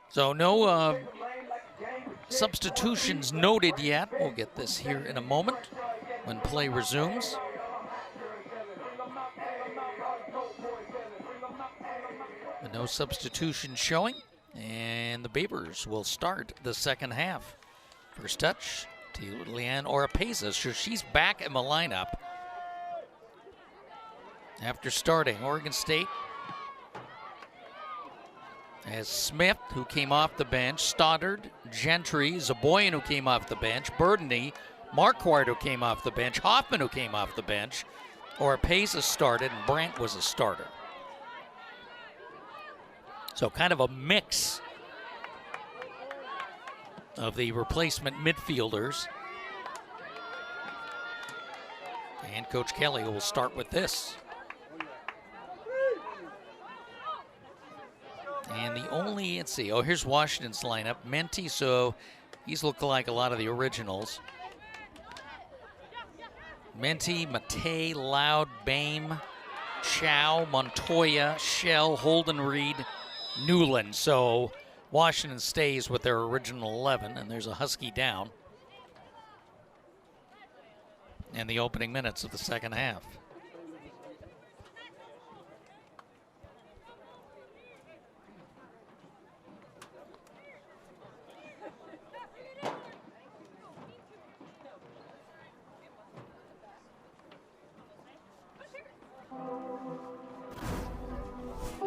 So no substitutions noted yet. We'll get this here in a moment when play resumes. But no substitution showing, and the Beavers will start the second half. First touch to Leanne Oropeza, so she's back in the lineup after starting. Oregon State has Smith, who came off the bench, Stoddard, Gentry, Zaboyan, who came off the bench, Burdeny, Marquardt, who came off the bench, Hoffman, who came off the bench. Oropeza started, and Brandt was a starter. So kind of a mix of the replacement midfielders. And Coach Kelly will start with this. And the only, let's see, oh, here's Washington's lineup. Menti, so he's looking like a lot of the originals. Menti, Matei, Loud, Bame, Chow, Montoya, Shell, Holden Reed, Newland. So Washington stays with their original 11, and there's a Husky down in the opening minutes of the second half.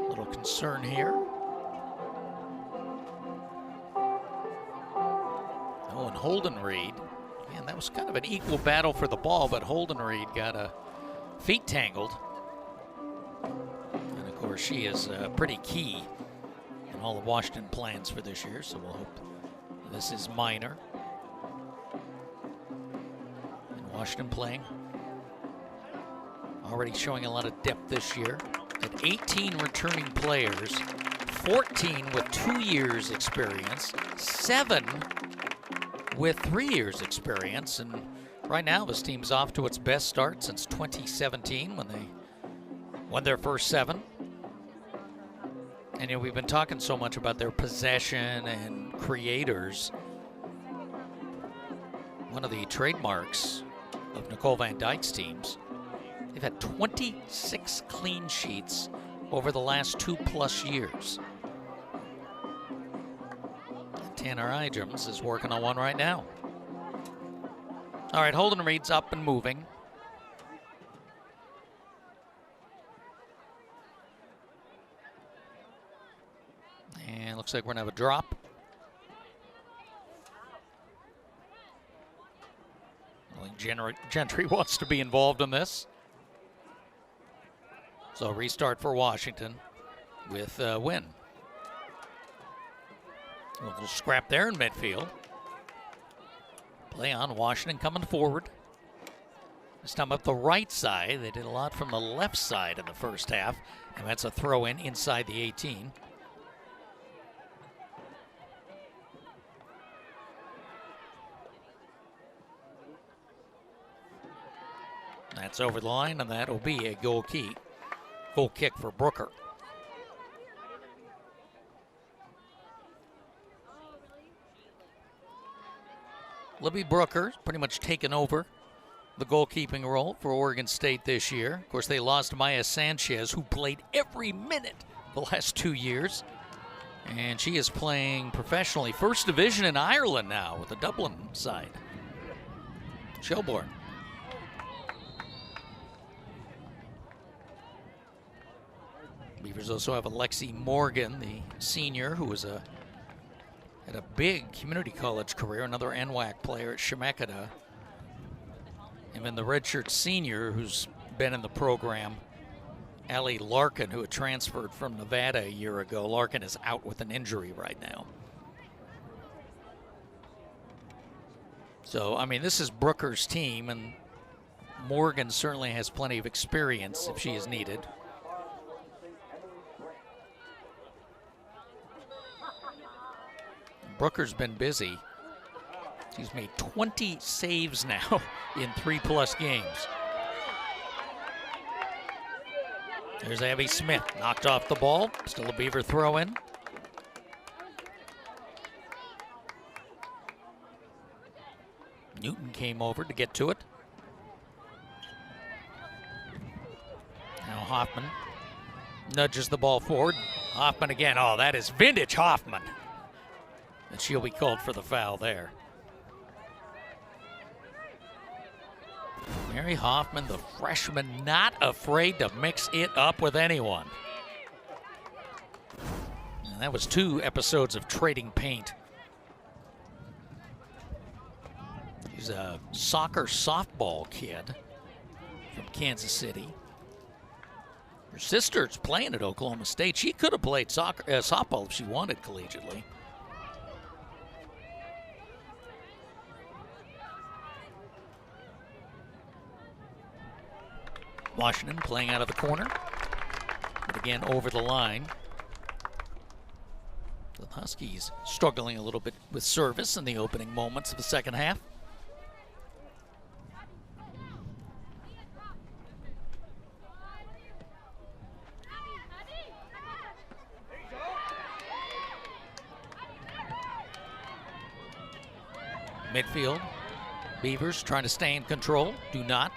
Little concern here. Oh, and Holden Reed. Man, that was kind of an equal battle for the ball, but Holden Reed got feet tangled. And of course, she is pretty key in all of Washington plans for this year, so we'll hope this is minor. And Washington playing, already showing a lot of depth this year. At 18 returning players, 14 with 2 years experience, 7 with 3 years experience, and right now this team's off to its best start since 2017 when they won their first 7. And you know, we've been talking so much about their possession and creators. One of the trademarks of Nicole Van Dyke's teams, they've had 26 clean sheets over the last 2+ years. Tanner Idrums is working on one right now. All right, Holden Reed's up and moving. And looks like we're going to have a drop. I think Gentry wants to be involved in this. So restart for Washington with Wynn. A little scrap there in midfield. Play on, Washington coming forward. This time up the right side. They did a lot from the left side in the first half. And that's a throw in inside the 18. That's over the line, and that will be a goal kick for Brooker. Libby Brooker pretty much taken over the goalkeeping role for Oregon State this year. Of course, they lost Maya Sanchez, who played every minute the last 2 years. And she is playing professionally, first division in Ireland now with the Dublin side. Shelbourne. Beavers also have Alexi Morgan, the senior, who was had a big community college career, another NWAC player at Chemeketa. And then the redshirt senior who's been in the program, Allie Larkin, who had transferred from Nevada a year ago. Larkin is out with an injury right now. So, I mean, this is Brooker's team, and Morgan certainly has plenty of experience if she is needed. Brooker's been busy. She's made 20 saves now in 3+ games. There's Abby Smith, knocked off the ball. Still a Beaver throw in. Newton came over to get to it. Now Hoffman nudges the ball forward. Hoffman again. Oh, that is vintage Hoffman. And she'll be called for the foul there. Mary Hoffman, the freshman, not afraid to mix it up with anyone. And that was 2 episodes of trading paint. He's a soccer softball kid from Kansas City. Her sister's playing at Oklahoma State. She could have played softball if she wanted collegiately. Washington playing out of the corner, but again over the line. The Huskies struggling a little bit with service in the opening moments of the second half. Midfield, Beavers trying to stay in control, do not.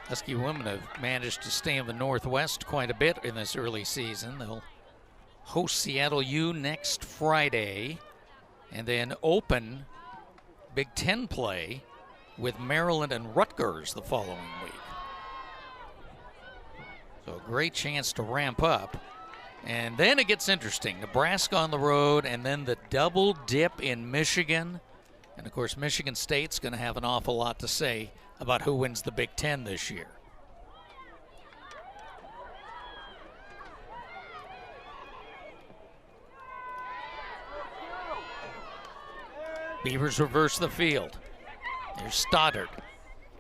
Husky women have managed to stay in the Northwest quite a bit in this early season. They'll host Seattle U next Friday and then open Big Ten play with Maryland and Rutgers the following week. So a great chance to ramp up. And then it gets interesting. Nebraska on the road and then the double dip in Michigan. And of course, Michigan State's going to have an awful lot to say about who wins the Big Ten this year. Beavers reverse the field. There's Stoddard.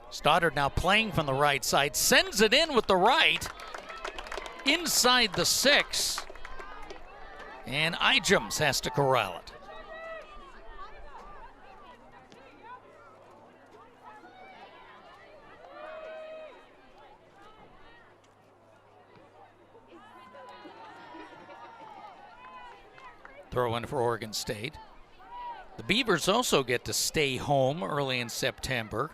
Stoddard now playing from the right side, sends it in with the right, inside the 6, and Ijems has to corral it. Throw in for Oregon State. The Beavers also get to stay home early in September,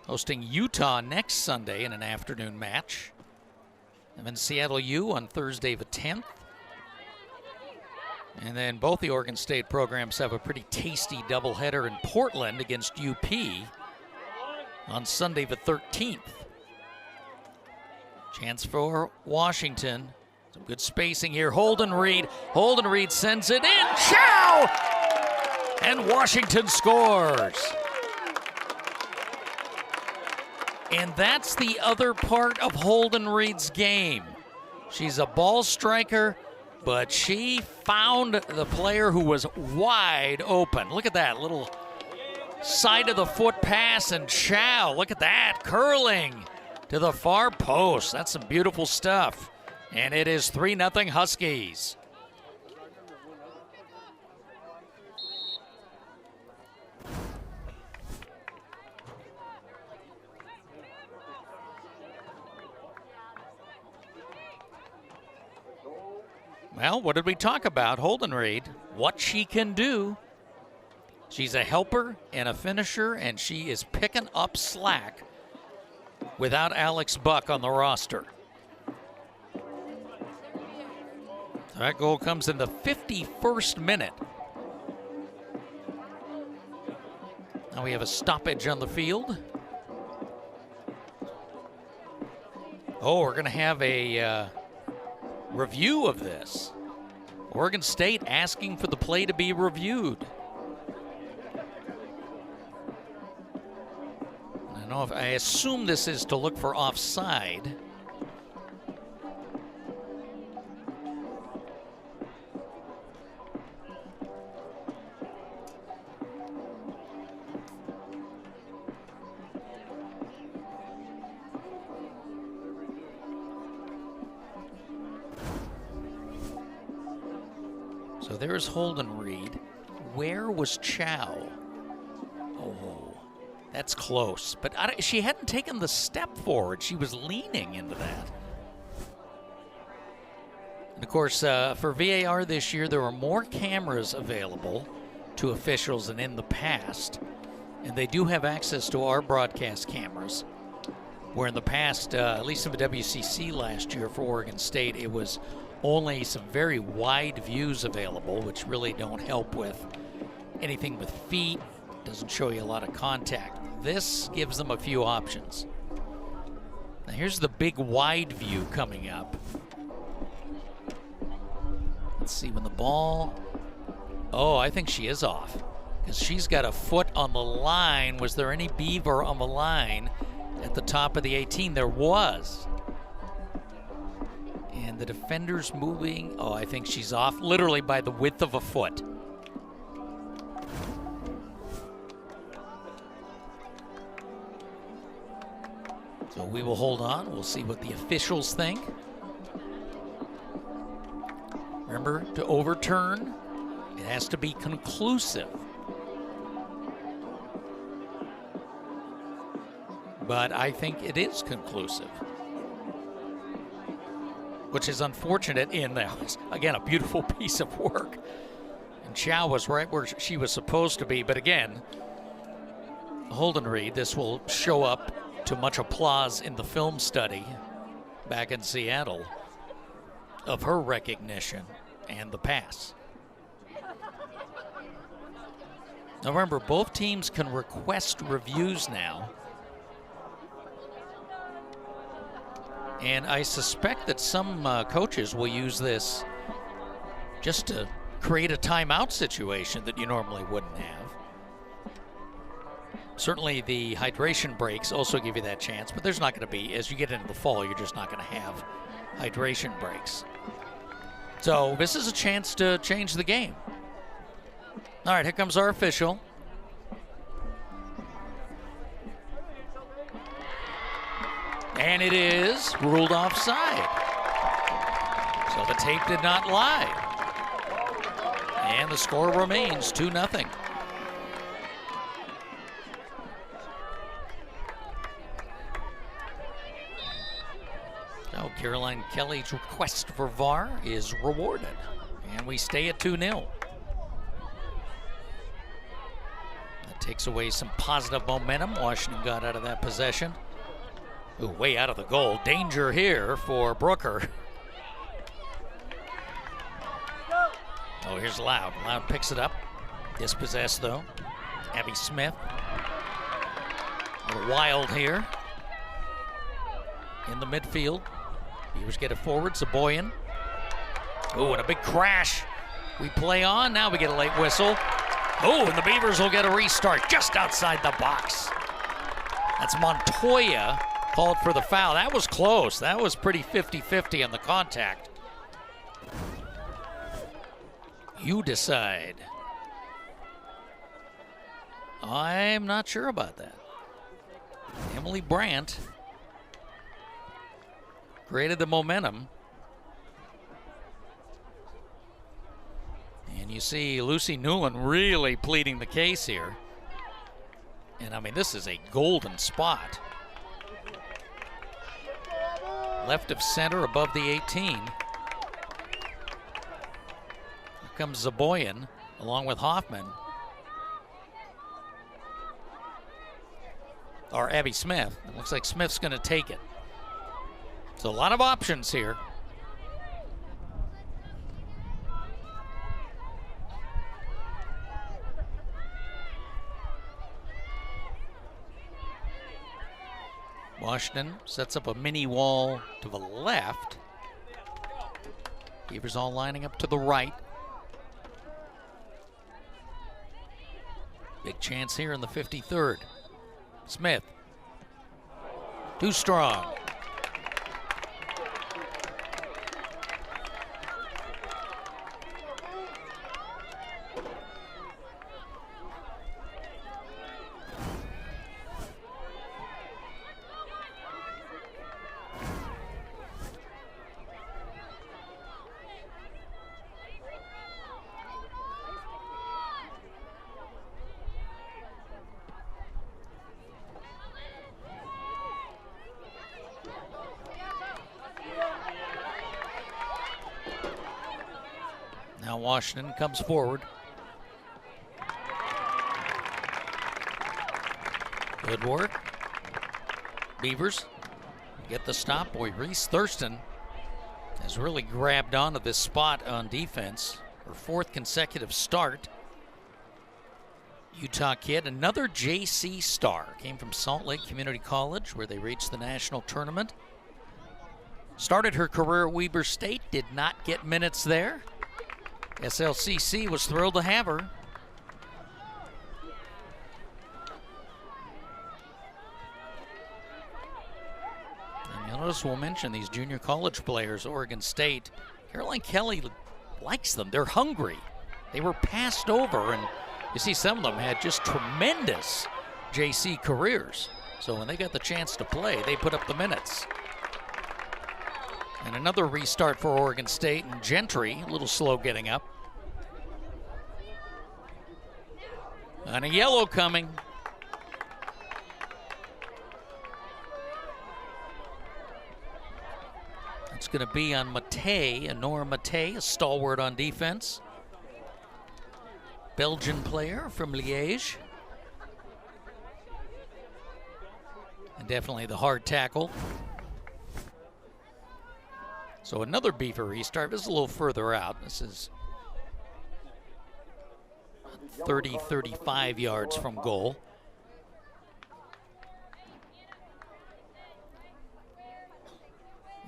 hosting Utah next Sunday in an afternoon match. And then Seattle U on Thursday the 10th. And then both the Oregon State programs have a pretty tasty doubleheader in Portland against UP on Sunday the 13th. Chance for Washington Some good spacing here. Holden Reed. Holden Reed sends it in. Chow! And Washington scores. And that's the other part of Holden Reed's game. She's a ball striker, but she found the player who was wide open. Look at that little side of the foot pass, and Chow, look at that, curling to the far post. That's some beautiful stuff. And it is 3-0 Huskies. Well, what did we talk about? Holden Reed, what she can do. She's a helper and a finisher, and she is picking up slack without Alex Buck on the roster. That goal comes in the 51st minute. Now we have a stoppage on the field. Oh, we're going to have a review of this. Oregon State asking for the play to be reviewed. I assume this is to look for offside. So there's Holden Reed. Where was Chow? Oh, that's close. But she hadn't taken the step forward. She was leaning into that. And of course, for VAR this year, there are more cameras available to officials than in the past. And they do have access to our broadcast cameras, where in the past, at least in the WCC last year for Oregon State, it was only some very wide views available, which really don't help with anything with feet. Doesn't show you a lot of contact. This gives them a few options. Now here's the big wide view coming up. Let's see when the ball... Oh, I think she is off, because she's got a foot on the line. Was there any beaver on the line at the top of the 18? There was. And the defender's moving. Oh, I think she's off literally by the width of a foot. So we will hold on. We'll see what the officials think. Remember, to overturn, it has to be conclusive. But I think it is conclusive, which is unfortunate in that, again, a beautiful piece of work. And Chow was right where she was supposed to be. But again, Holden Reed, this will show up to much applause in the film study back in Seattle of her recognition and the pass. Now remember, both teams can request reviews now. And I suspect that some coaches will use this just to create a timeout situation that you normally wouldn't have. Certainly the hydration breaks also give you that chance, but there's not going to be, as you get into the fall, you're just not going to have hydration breaks. So this is a chance to change the game. All right, here comes our official. And it is ruled offside. So the tape did not lie. And the score remains 2-0. So Caroline Kelly's request for VAR is rewarded. And we stay at 2-0. That takes away some positive momentum Washington got out of that possession. Ooh, way out of the goal. Danger here for Brooker. Oh, here's Loud. Loud picks it up. Dispossessed, though. Abby Smith. A little wild here in the midfield. Beavers get it forward. Zaboyan Oh, and a big crash. We play on. Now we get a late whistle. Oh, and the Beavers will get a restart just outside the box. That's Montoya called for the foul. That was close. That was pretty 50-50 on the contact. You decide. I'm not sure about that. Emily Brandt created the momentum. And you see Lucy Newland really pleading the case here. And I mean, this is a golden spot. Left of center above the 18. Here comes Zaboyan along with Hoffman. Or Abby Smith. It looks like Smith's going to take it. So a lot of options here. Washington sets up a mini wall to the left. Beavers all lining up to the right. Big chance here in the 53rd. Smith. Too strong. Now Washington comes forward. Good work. Beavers get the stop. Boy, Reese Thurston has really grabbed onto this spot on defense. Her 4th consecutive start. Utah kid, another JC star. Came from Salt Lake Community College where they reached the national tournament. Started her career at Weber State, did not get minutes there. SLCC was thrilled to have her. And you'll notice we'll mention these junior college players, Oregon State. Caroline Kelly likes them. They're hungry. They were passed over, and you see some of them had just tremendous JC careers. So when they got the chance to play, they put up the minutes. And another restart for Oregon State, and Gentry, a little slow getting up. And a yellow coming. It's going to be on Matei, Nora Matei, a stalwart on defense. Belgian player from Liège. And definitely the hard tackle. So another Beaver restart. This is a little further out. This is 30, 35 yards from goal.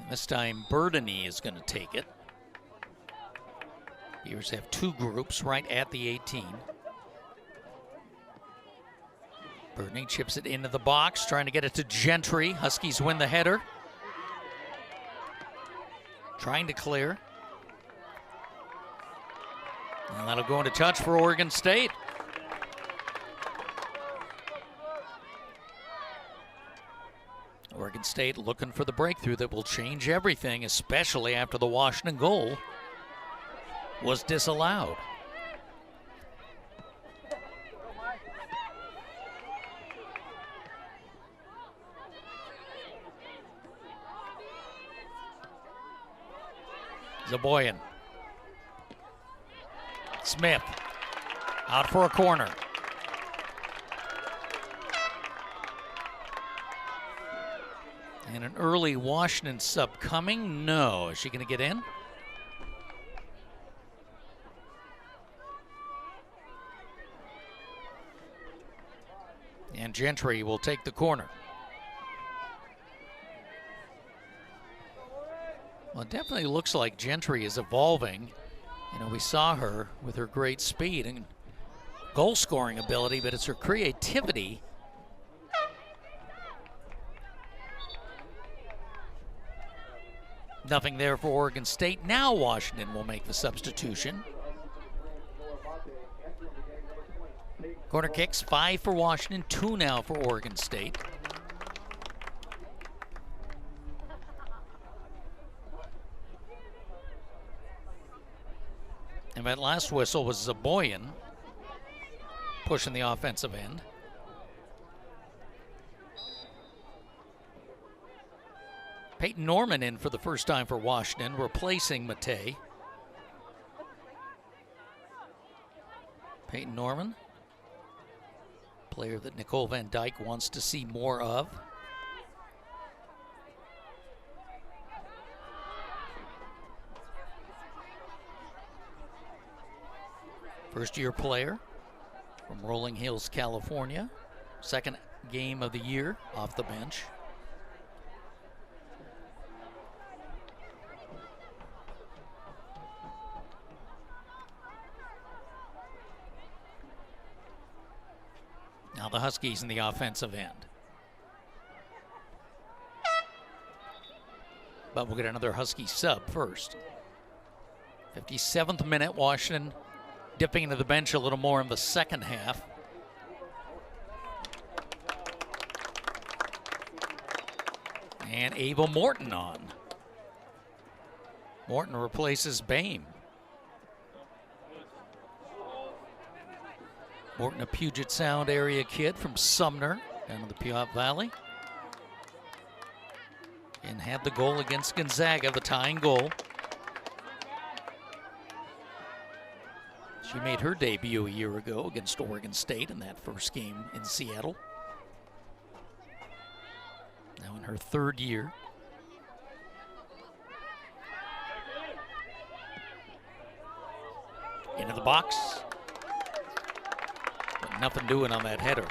And this time Burdeny is going to take it. Beavers have 2 groups right at the 18. Burdeny chips it into the box, trying to get it to Gentry. Huskies win the header. Trying to clear. And that'll go into touch for Oregon State. Oregon State looking for the breakthrough that will change everything, especially after the Washington goal was disallowed. Zaboyan. Smith out for a corner. And an early Washington sub coming. No. Is she going to get in? And Gentry will take the corner. Well, it definitely looks like Gentry is evolving. You know, we saw her with her great speed and goal-scoring ability, but it's her creativity. Nothing there for Oregon State. Now Washington will make the substitution. Corner kicks, 5 for Washington, 2 now for Oregon State. And that last whistle was Zaboyan pushing the offensive end. Peyton Norman in for the first time for Washington, replacing Matei. Peyton Norman, player that Nicole Van Dyke wants to see more of. First-year player from Rolling Hills, California. Second game of the year off the bench. Now the Huskies in the offensive end. But we'll get another Husky sub first. 57th minute, Washington dipping into the bench a little more in the second half. And Ava Morton on. Morton replaces Boehm. Morton, a Puget Sound area kid from Sumner, down in the Puyallup Valley. And had the goal against Gonzaga, the tying goal. She made her debut a year ago against Oregon State in that first game in Seattle. Now in her third year. Into the box. But nothing doing on that header.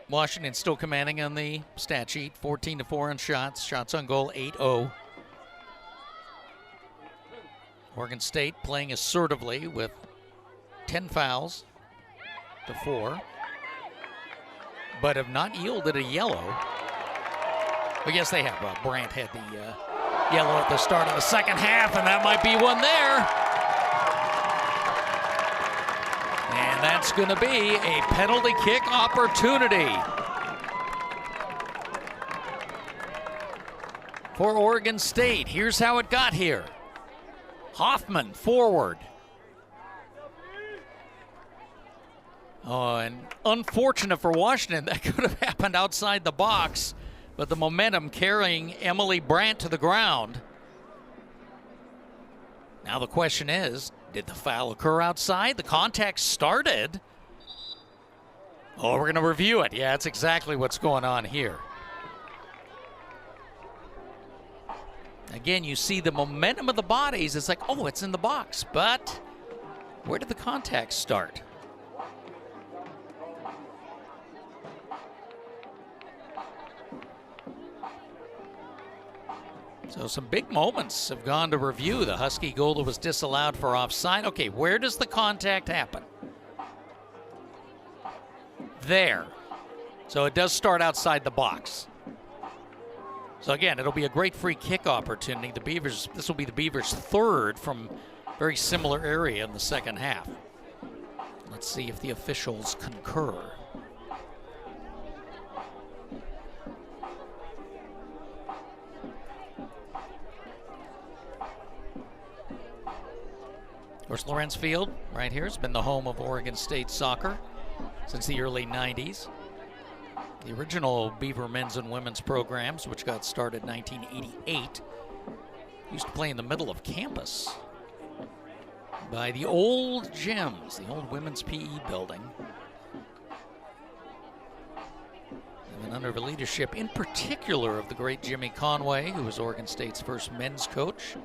Washington still commanding on the stat sheet, 14-4 on shots. Shots on goal, 8-0. Oregon State playing assertively with 10 fouls to 4, but have not yielded a yellow. Well, yes, they have. Well, Brandt had the yellow at the start of the second half, and that might be one there. And that's going to be a penalty kick opportunity for Oregon State. Here's how it got here. Hoffman forward. Oh, and unfortunate for Washington, that could have happened outside the box, but the momentum carrying Emily Brandt to the ground. Now the question is, did the foul occur outside? The contact started. Oh, we're going to review it. Yeah, that's exactly what's going on here. Again, you see the momentum of the bodies. It's like, oh, it's in the box. But where did the contact start? So some big moments have gone to review. The Husky goal that was disallowed for offside. Okay, where does the contact happen? There. So it does start outside the box. So again, it'll be a great free kick opportunity. The Beavers, this will be the Beavers' third from very similar area in the second half. Let's see if the officials concur. Of course, Lawrence Field right here has been the home of Oregon State soccer since the early 90s. The original Beaver men's and women's programs, which got started in 1988, used to play in the middle of campus by the old gyms, the old women's PE building. And then under the leadership, in particular, of the great Jimmy Conway, who was Oregon State's first men's coach.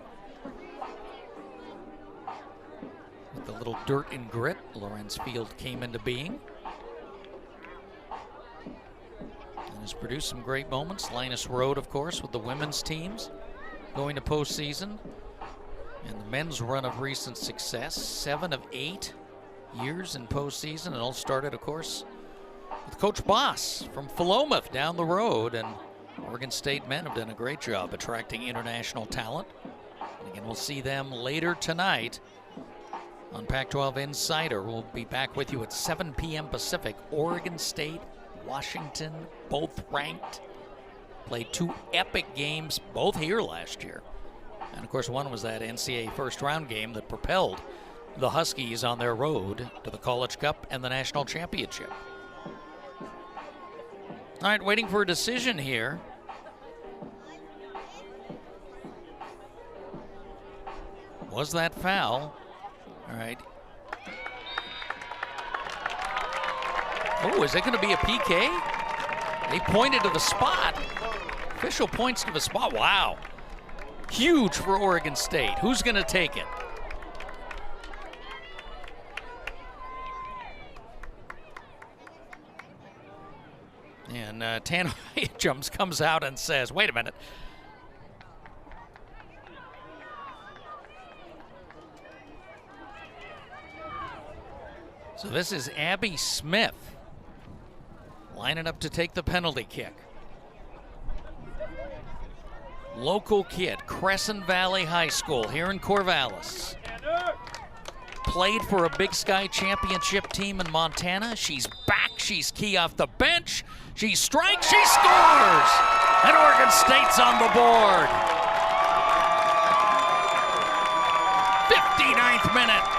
With a little dirt and grit, Lawrence Field came into being. And has produced some great moments. Linus Road, of course, with the women's teams going to postseason. And the men's run of recent success, 7 of 8 years in postseason. It all started, of course, with Coach Boss from Philomath down the road. And Oregon State men have done a great job attracting international talent. And again, we'll see them later tonight on Pac-12 Insider. We'll be back with you at 7 p.m. Pacific. Oregon State, Washington, both ranked. Played 2 epic games, both here last year. And of course, one was that NCAA first round game that propelled the Huskies on their road to the College Cup and the National Championship. All right, waiting for a decision here. Was that foul? All right. Oh, is it going to be a PK? They pointed to the spot. Official points to the spot. Wow. Huge for Oregon State. Who's going to take it? And Tanner Jumps comes out and says, wait a minute. So this is Abby Smith lining up to take the penalty kick. Local kid, Crescent Valley High School here in Corvallis. Played for a Big Sky Championship team in Montana. She's back, she's key off the bench. She strikes, she scores! And Oregon State's on the board. 59th minute.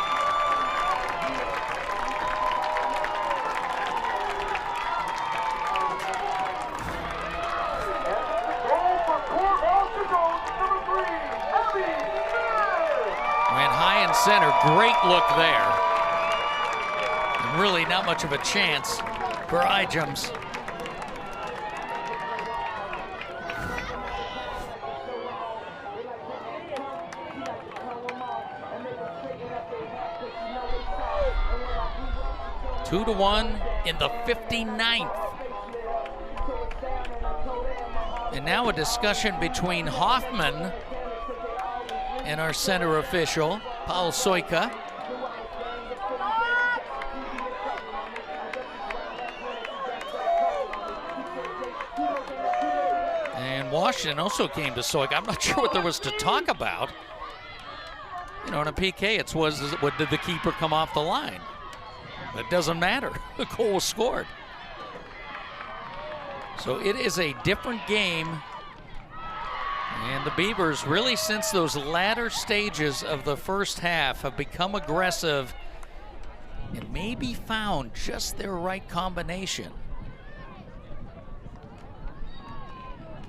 Center, great look there. And really not much of a chance for Ijums. Two to 1 in the 59th. And now a discussion between Hoffman and our center official, Paul Soika. And Washington also came to Soika. I'm not sure what there was to talk about. You know, in a PK, it's what did the keeper come off the line? It doesn't matter. The goal was scored. So it is a different game. And the Beavers, really since those latter stages of the first half, have become aggressive and maybe found just their right combination.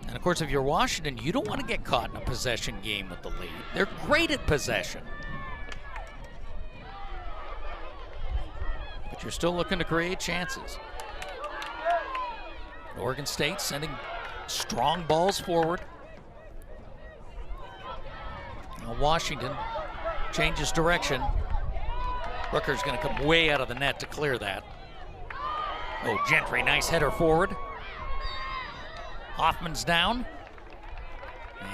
And of course, if you're Washington, you don't want to get caught in a possession game with the lead. They're great at possession. But you're still looking to create chances. Oregon State sending strong balls forward. Washington changes direction. Rooker's going to come way out of the net to clear that. Oh, Gentry, nice header forward. Hoffman's down.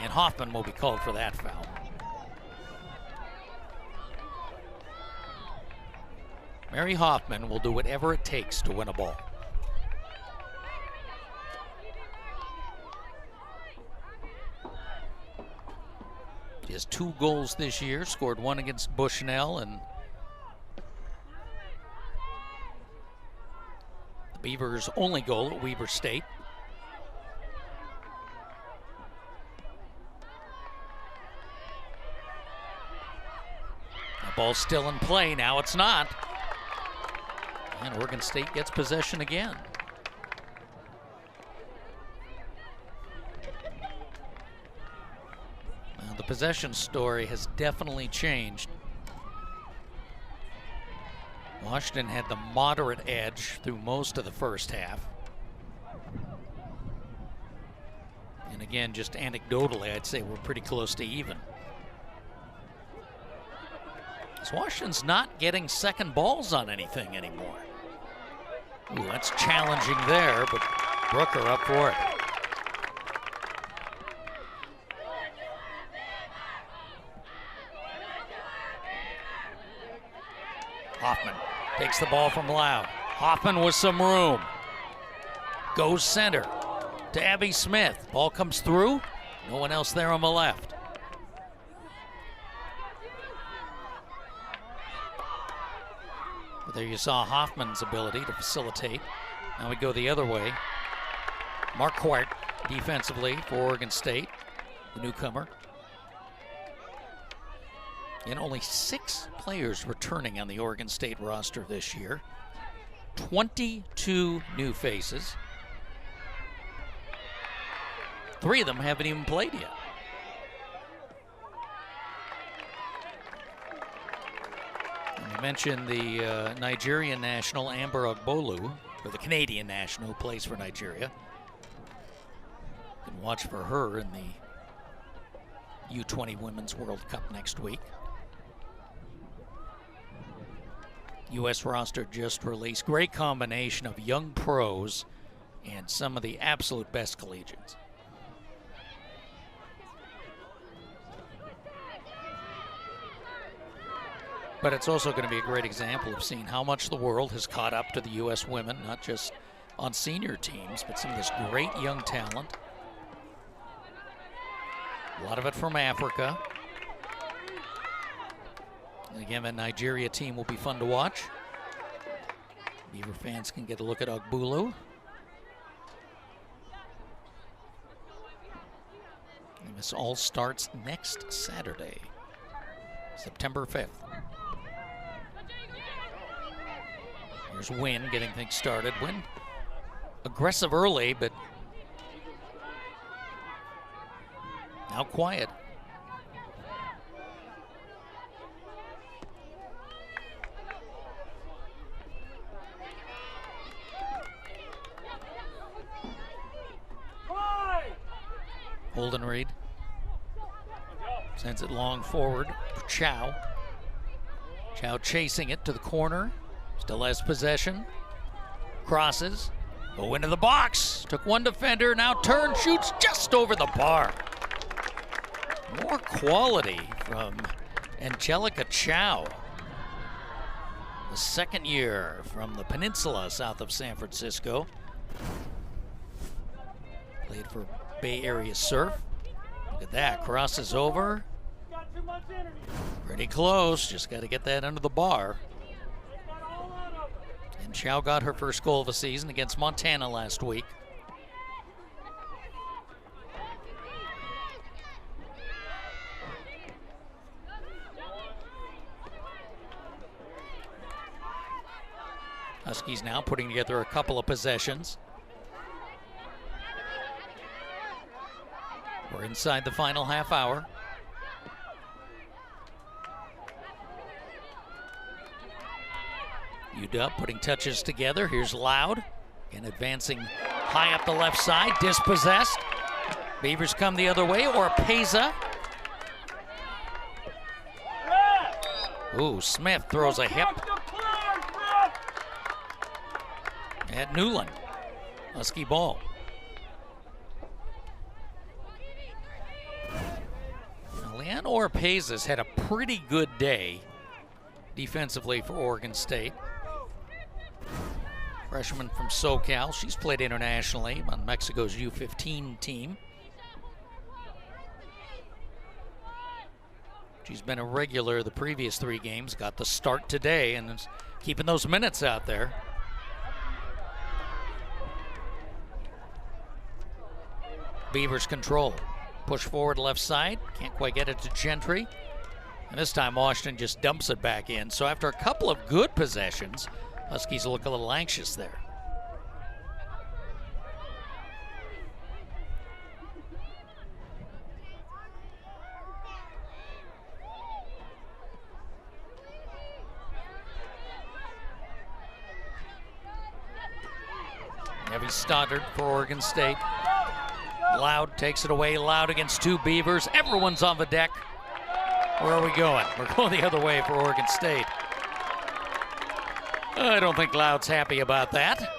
And Hoffman will be called for that foul. Mary Hoffman will do whatever it takes to win a ball. She has 2 goals this year, scored 1 against Bushnell, and the Beavers' only goal at Weber State. The ball's still in play, now it's not. And Oregon State gets possession again. The possession story has definitely changed. Washington had the moderate edge through most of the first half. And again, just anecdotally, I'd say we're pretty close to even. Washington's not getting second balls on anything anymore. Ooh, that's challenging there, but Brooker up for it. Hoffman takes the ball from Loud. Hoffman with some room. Goes center to Abby Smith. Ball comes through. No one else there on the left. But there you saw Hoffman's ability to facilitate. Now we go the other way. Marquardt defensively for Oregon State, the newcomer. And only 6 players returning on the Oregon State roster this year. 22 new faces. 3 of them haven't even played yet. And you mentioned the Nigerian national Amber Ogbolu, or the Canadian national who plays for Nigeria. You can watch for her in the U20 Women's World Cup next week. U.S. roster just released. Great combination of young pros and some of the absolute best collegians. But it's also going to be a great example of seeing how much the world has caught up to the U.S. women, not just on senior teams, but some of this great young talent. A lot of it from Africa. And again, the Nigeria team will be fun to watch. Beaver fans can get a look at Ogbolu. And this all starts next Saturday, September 5th. Here's Wynn getting things started. Wynn aggressive early, but now quiet. Holden Reed sends it long forward for Chow. Chow chasing it to the corner. Still has possession. Crosses. Go into the box. Took one defender. Now turns, shoots just over the bar. More quality from Angelica Chow. The second year from the peninsula south of San Francisco. Played for Bay Area Surf. Look at that, crosses over. Pretty close, just got to get that under the bar. And Chow got her first goal of the season against Montana last week. Huskies now putting together a couple of possessions. We're inside the final half hour. UW putting touches together. Here's Loud. And advancing high up the left side. Dispossessed. Beavers come the other way. Oropeza. Ooh, Smith throws a hip. At Newland. Husky ball. Leanne Oropezas had a pretty good day defensively for Oregon State. Freshman from SoCal. She's played internationally on Mexico's U15 team. She's been a regular the previous 3 games. Got the start today and is keeping those minutes out there. Beavers control. Push forward left side. Can't quite get it to Gentry. And this time Washington just dumps it back in. So after a couple of good possessions, Huskies look a little anxious there. Heavy Stoddard for Oregon State. Loud takes it away. Loud against 2 Beavers. Everyone's on the deck. Where are we going? We're going the other way for Oregon State. I don't think Loud's happy about that.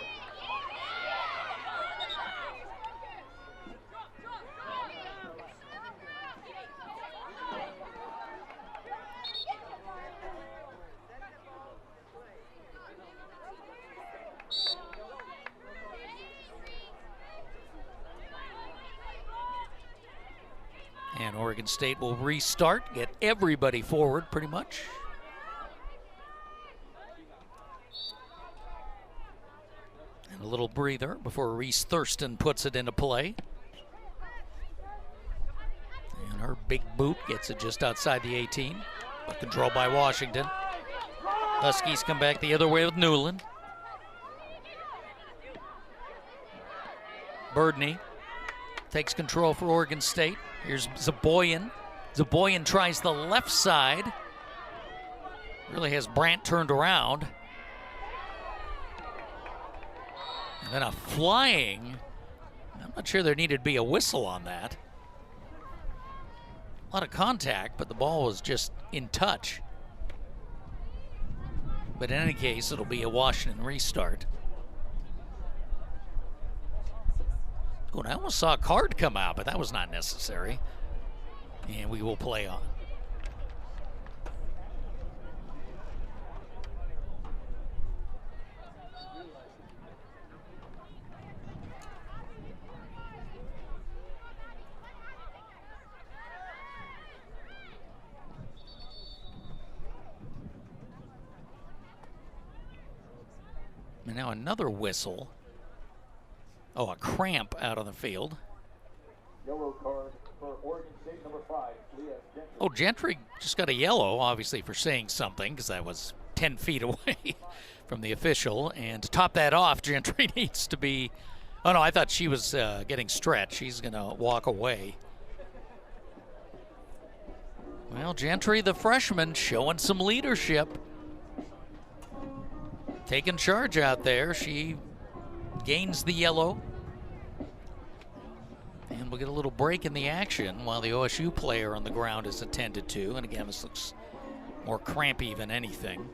And Oregon State will restart, get everybody forward pretty much. And a little breather before Reese Thurston puts it into play. And her big boot gets it just outside the 18, but controlled by Washington. Huskies come back the other way with Newland. Birdney takes control for Oregon State. Here's Zaboyan. Zaboyan tries the left side. Really has Brandt turned around. And then a flying. I'm not sure there needed to be a whistle on that. A lot of contact, but the ball was just in touch. But in any case, it'll be a Washington restart. Oh, I almost saw a card come out, but that was not necessary. And we will play on. And now another whistle. Oh, a cramp out on the field. Yellow card for Oregon State, number 5, Leah Gentry. Oh, Gentry just got a yellow, obviously, for saying something, because that was 10 feet away from the official. And to top that off, Gentry needs to be... Oh, no, I thought she was getting stretched. She's going to walk away. Well, Gentry, the freshman, showing some leadership. Taking charge out there. She gains the yellow. And we'll get a little break in the action while the OSU player on the ground is attended to. And again, this looks more crampy than anything.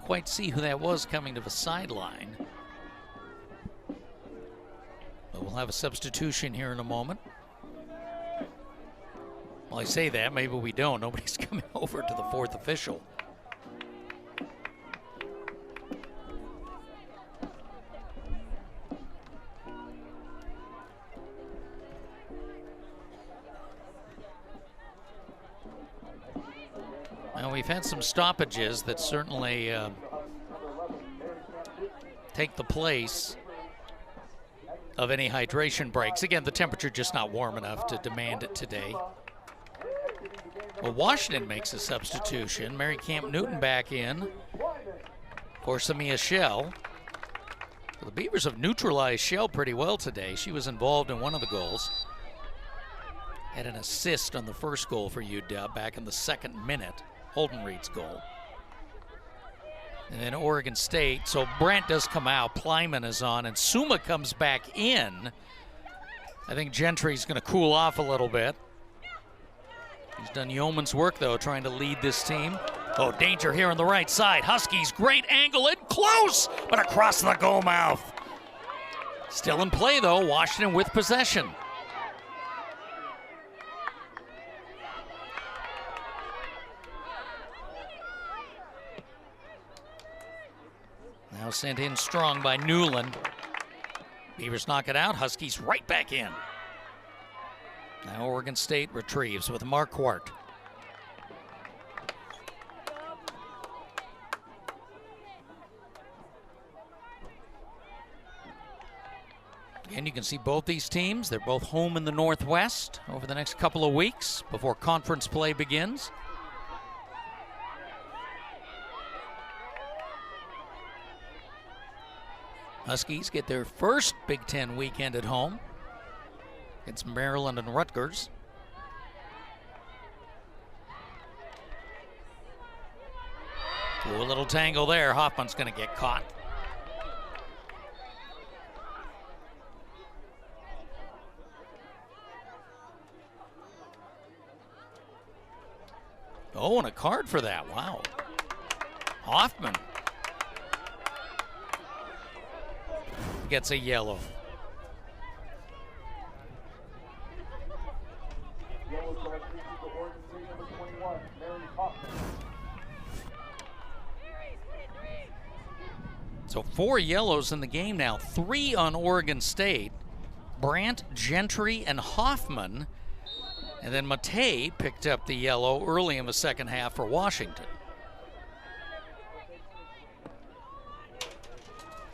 Quite see who that was coming to the sideline. But we'll have a substitution here in a moment. Well, I say that, maybe we don't. Nobody's coming over to the fourth official. Well, we've had some stoppages that certainly take the place of any hydration breaks. Again, the temperature just not warm enough to demand it today. Well, Washington makes a substitution. Mary Camp Newton back in for Samia Shell. The Beavers have neutralized Shell pretty well today. She was involved in one of the goals. Had an assist on the first goal for UW back in the second minute. Holden Reed's goal. And then Oregon State. So Brandt does come out. Plyman is on. And Suma comes back in. I think Gentry's going to cool off a little bit. He's done yeoman's work, though, trying to lead this team. Oh, danger here on the right side. Huskies, great angle and close, but across the goal mouth. Still in play, though. Washington with possession. Now sent in strong by Newland. Beavers knock it out. Huskies right back in. Now Oregon State retrieves with Marquardt. Again, you can see both these teams. They're both home in the Northwest over the next couple of weeks before conference play begins. Huskies get their first Big Ten weekend at home against Maryland and Rutgers. Ooh, a little tangle there. Hoffman's going to get caught. Oh, and a card for that. Wow. Hoffman gets a yellow. Yellow card for Oregon State, number 21, Mary Hoffman. So 4 yellows in the game now, 3 on Oregon State. Brandt, Gentry, and Hoffman. And then Matei picked up the yellow early in the second half for Washington.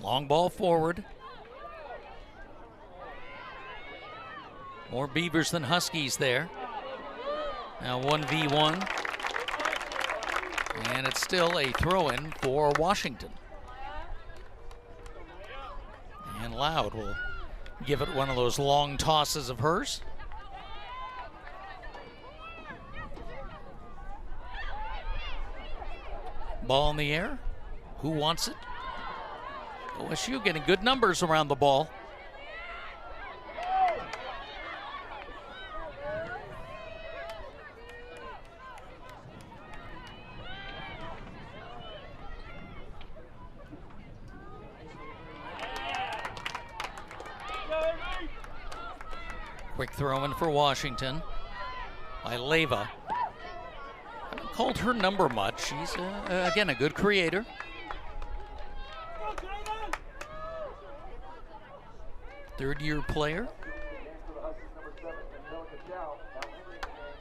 Long ball forward. More Beavers than Huskies there. Now 1v1. And it's still a throw-in for Washington. And Loud will give it one of those long tosses of hers. Ball in the air. Who wants it? OSU getting good numbers around the ball. Quick throw in for Washington by Leyva. Haven't called her number much. She's, again, a good creator. Third-year player.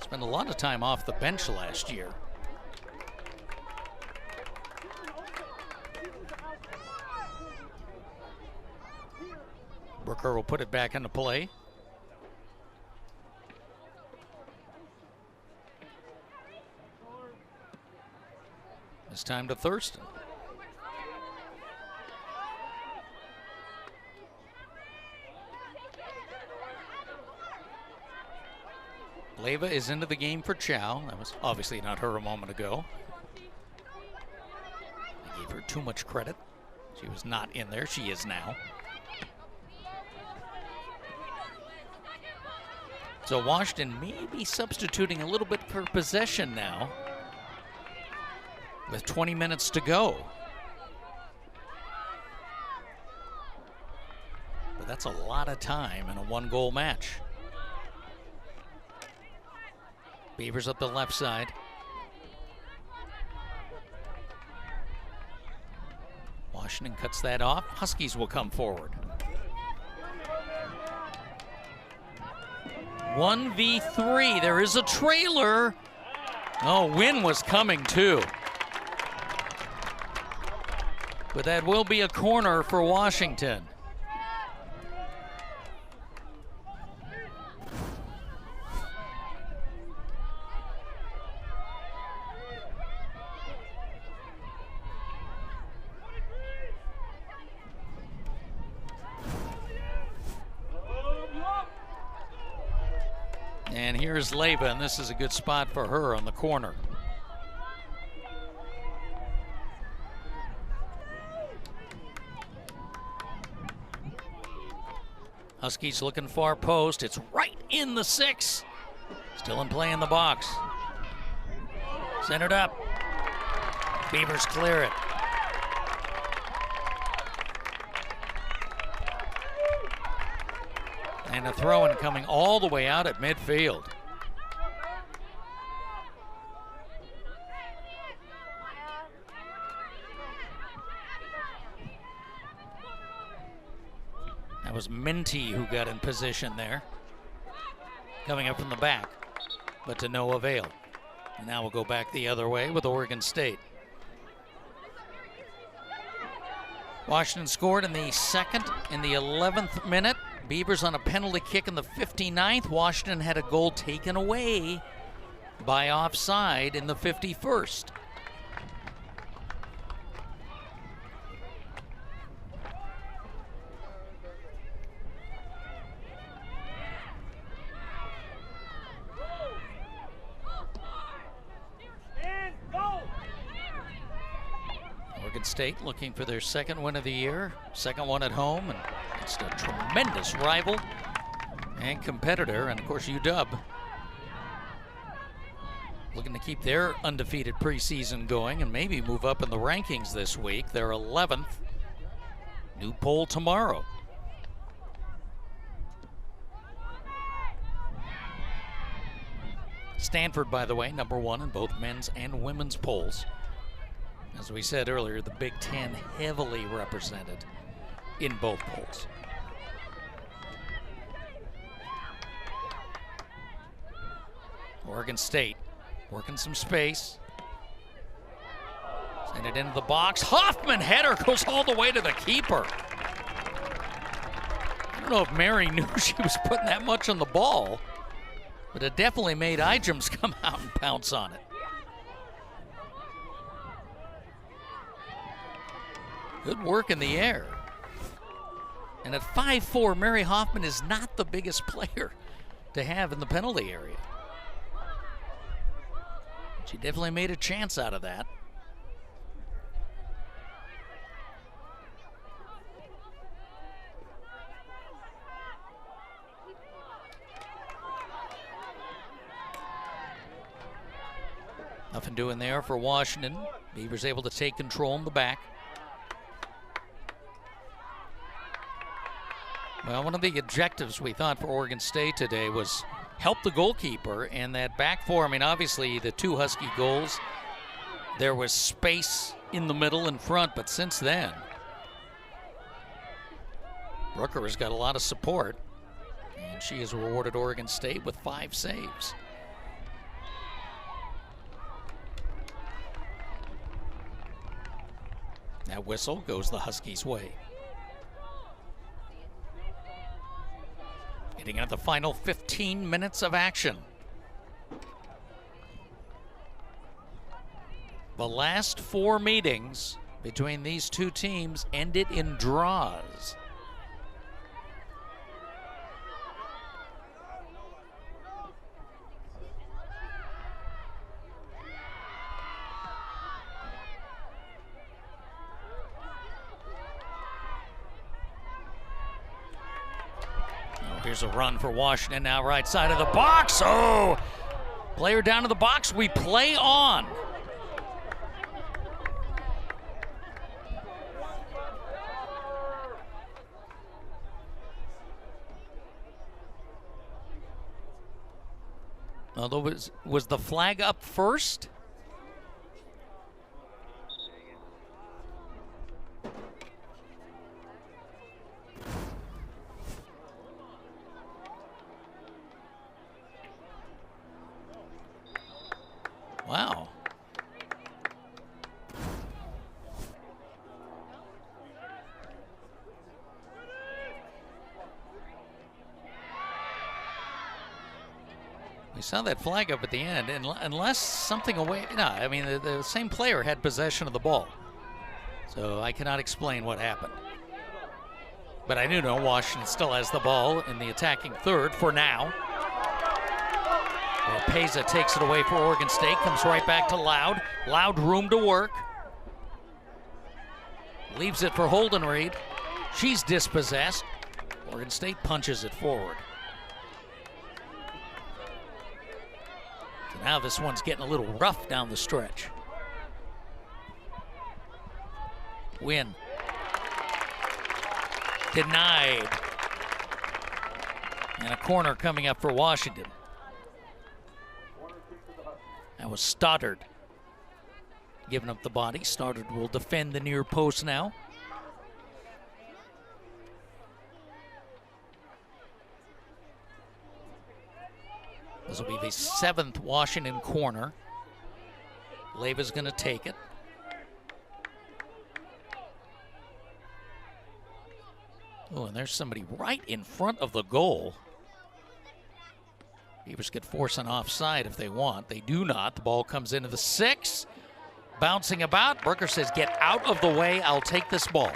Spent a lot of time off the bench last year. Brooker will put it back into play. It's time to Thurston. Leyva is into the game for Chow. That was obviously not her a moment ago. I gave her too much credit. She was not in there. She is now. So Washington may be substituting a little bit for possession now, with 20 minutes to go. But that's a lot of time in a one-goal match. Beavers up the left side. Washington cuts that off. Huskies will come forward. 1v3. There is a trailer. Oh, Wynn was coming too. But that will be a corner for Washington. And here's Leyva, and this is a good spot for her on the corner. Huskies looking far post. It's right in the 6. Still in play in the box. Centered up. Beavers clear it. And a throw-in coming all the way out at midfield. That was Minty who got in position there. Coming up from the back, but to no avail. And now we'll go back the other way with Oregon State. Washington scored in the 2nd, in the 11th minute. Beavers on a penalty kick in the 59th. Washington had a goal taken away by offside in the 51st. Oregon State looking for their second win of the year, second one at home, and it's a tremendous rival and competitor, and of course UW looking to keep their undefeated preseason going and maybe move up in the rankings this week. They're 11th. New poll tomorrow. Stanford, by the way, number one in both men's and women's polls. As we said earlier, the Big Ten heavily represented in both polls. Oregon State working some space. Send it into the box. Hoffman header goes all the way to the keeper. I don't know if Mary knew she was putting that much on the ball, but it definitely made Ijems come out and pounce on it. Good work in the air. And at 5'4", Mary Hoffman is not the biggest player to have in the penalty area. She definitely made a chance out of that. Nothing doing there for Washington. Beavers able to take control in the back. Well, one of the objectives we thought for Oregon State today was help the goalkeeper, and that back four, I mean, obviously the two Husky goals, there was space in the middle and front, but since then, Brooker has got a lot of support, and she has rewarded Oregon State with 5 saves. That whistle goes the Huskies' way. Getting into the final 15 minutes of action. The last 4 meetings between these two teams ended in draws. Here's a run for Washington now, right side of the box. Oh, player down to the box. We play on. Although was the flag up first? Wow. We saw that flag up at the end, and unless something away, no, I mean, the same player had possession of the ball. So I cannot explain what happened. But I do know Washington still has the ball in the attacking third for now. Peza takes it away for Oregon State, comes right back to Loud. Loud room to work. Leaves it for Holden Reed. She's dispossessed. Oregon State punches it forward. So now this one's getting a little rough down the stretch. Win. Denied. And a corner coming up for Washington. That was Stoddard giving up the body. Stoddard will defend the near post now. This will be the 7th Washington corner. Leiva's going to take it. Oh, and there's somebody right in front of the goal. Beavers could force an offside if they want. They do not. The ball comes into the 6. Bouncing about. Brooker says, get out of the way. I'll take this ball.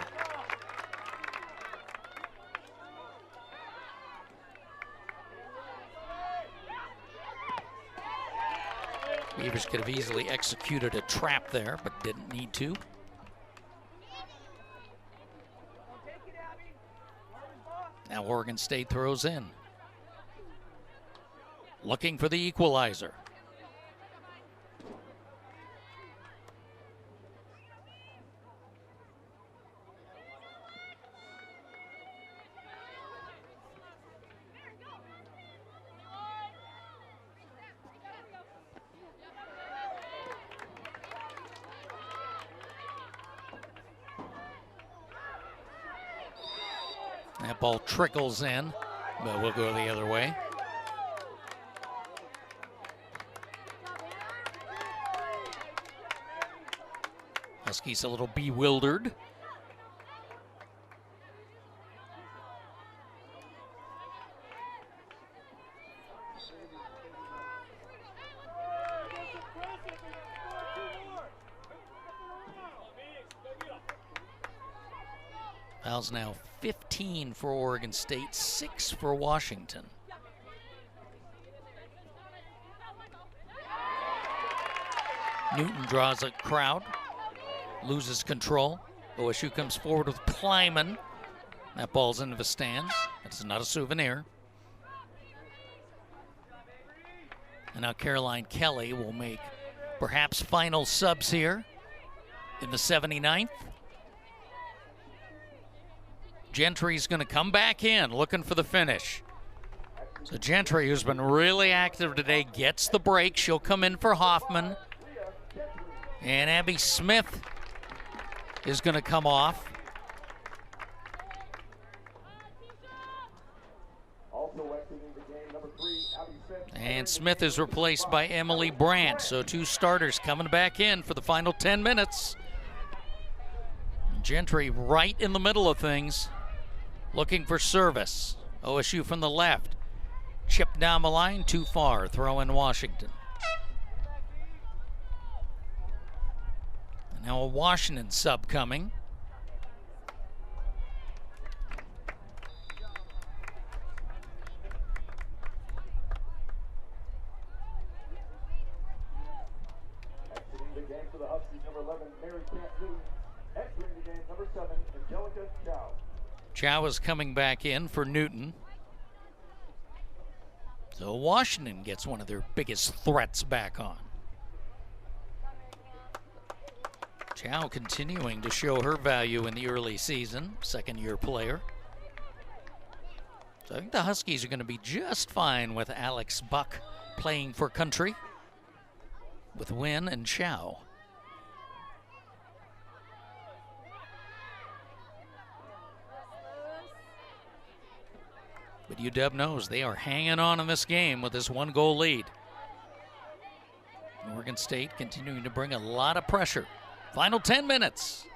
Beavers could have easily executed a trap there, but didn't need to. Now Oregon State throws in. Looking for the equalizer. That ball trickles in, but we'll go the other way. Huskies a little bewildered. Fouls now 15 for Oregon State, 6 for Washington. Newton draws a crowd, loses control. OSU comes forward with Kleiman. That ball's into the stands. It's not a souvenir. And now Caroline Kelly will make perhaps final subs here in the 79th. Gentry's going to come back in looking for the finish. So Gentry, who's been really active today, gets the break. She'll come in for Hoffman. And Abby Smith is going to come off. And Smith is replaced by Emily Brandt. So 2 starters coming back in for the final 10 minutes. Gentry right in the middle of things, looking for service. OSU from the left. Chip down the line, too far. Throw in Washington. And now a Washington sub coming. Exiting the game for the Huskies, number 11, Mary Camp Newton. Entering the game, number 7, Angelica Chow. Chow is coming back in for Newton. So Washington gets one of their biggest threats back on. Chow continuing to show her value in the early season, second-year player. So I think the Huskies are going to be just fine with Alex Buck playing for country with Wynn and Chow. But UW knows they are hanging on in this game with this 1-goal lead. Oregon State continuing to bring a lot of pressure. Final 10 minutes.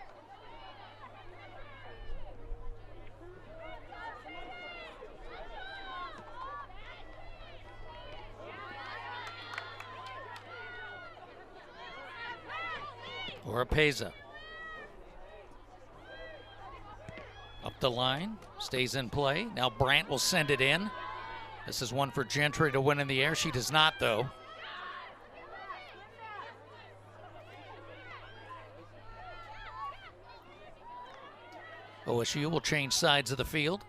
Oropeza. Up the line, stays in play. Now Brandt will send it in. This is one for Gentry to win in the air. She does not, though. OSU will change sides of the field.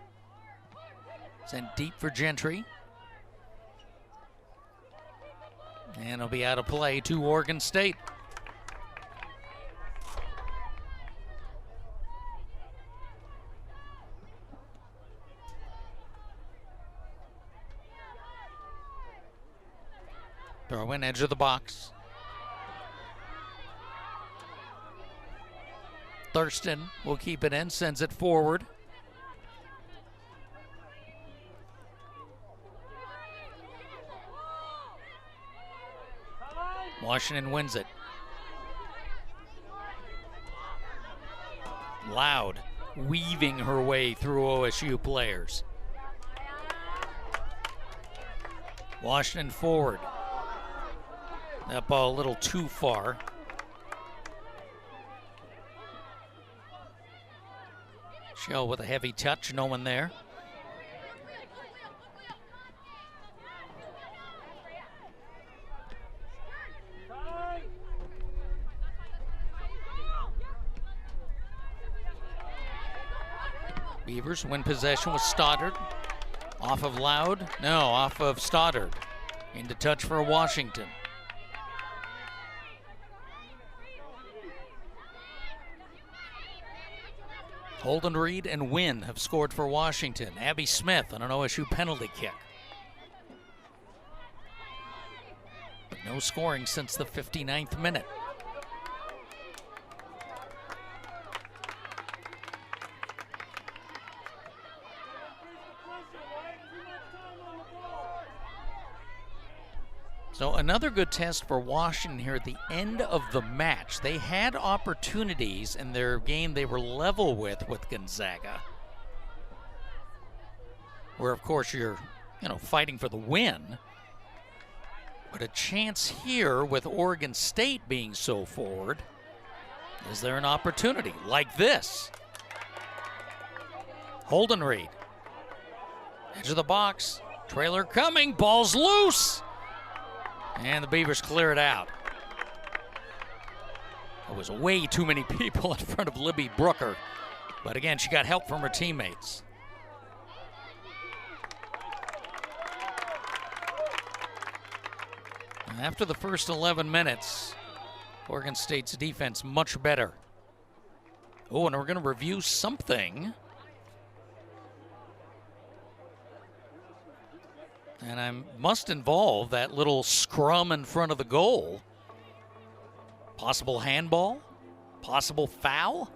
Send deep for Gentry. And it'll be out of play to Oregon State. Throw in, edge of the box. Thurston will keep it in, sends it forward. Washington wins it. Loud, weaving her way through OSU players. Washington forward. That ball a little too far. Shell with a heavy touch, no one there. Beavers win possession with Stoddard. Off of Loud. No, off of Stoddard. Into touch for Washington. Holden Reed and Wynn have scored for Washington. Abby Smith on an OSU penalty kick. But no scoring since the 59th minute. So another good test for Washington here at the end of the match. They had opportunities in their game they were level with Gonzaga. Where, of course, you're, fighting for the win. But a chance here with Oregon State being so forward. Is there an opportunity like this? Holden Reed. Edge of the box. Trailer coming. Ball's loose. And the Beavers clear it out. There was way too many people in front of Libby Brooker. But again, she got help from her teammates. After the first 11 minutes, Oregon State's defense much better. Oh, and we're going to review something. And I must involve that little scrum in front of the goal. Possible handball? Possible foul?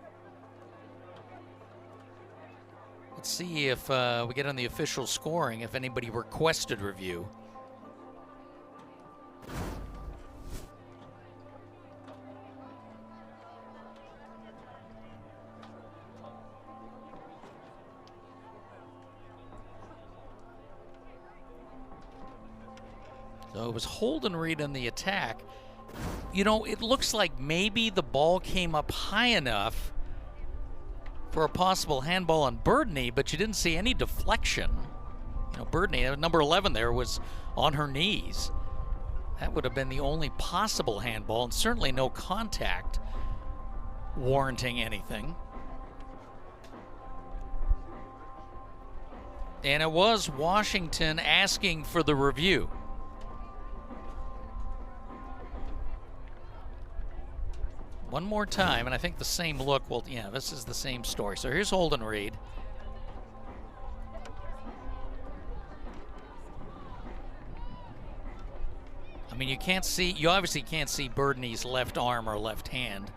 Let's see if we get on the official scoring, if anybody requested review. So it was Holden Reed in the attack. It looks like maybe the ball came up high enough for a possible handball on Birdney, but you didn't see any deflection. Birdney, number 11 there, was on her knees. That would have been the only possible handball, and certainly no contact warranting anything. And it was Washington asking for the review. One more time, and I think the same look. Well, yeah, this is the same story. So here's Holden Reed. I mean, you obviously can't see Birdney's left arm or left hand.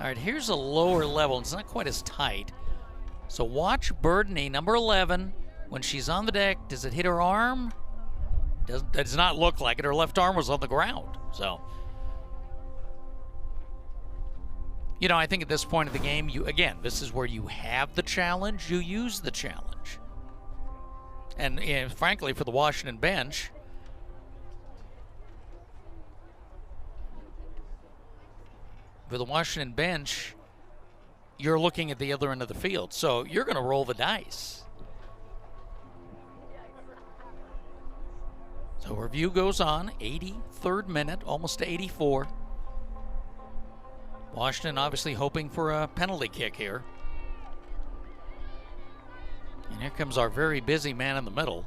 All right, here's a lower level. It's not quite as tight. So watch Birdney, number 11, when she's on the deck. Does it hit her arm? Does not look like it. Her left arm was on the ground. So, I think at this point of the game, this is where you have the challenge. You use the challenge. And frankly, for the Washington bench, you're looking at the other end of the field. So you're going to roll the dice. So review goes on, 83rd minute, almost to 84. Washington obviously hoping for a penalty kick here. And here comes our very busy man in the middle.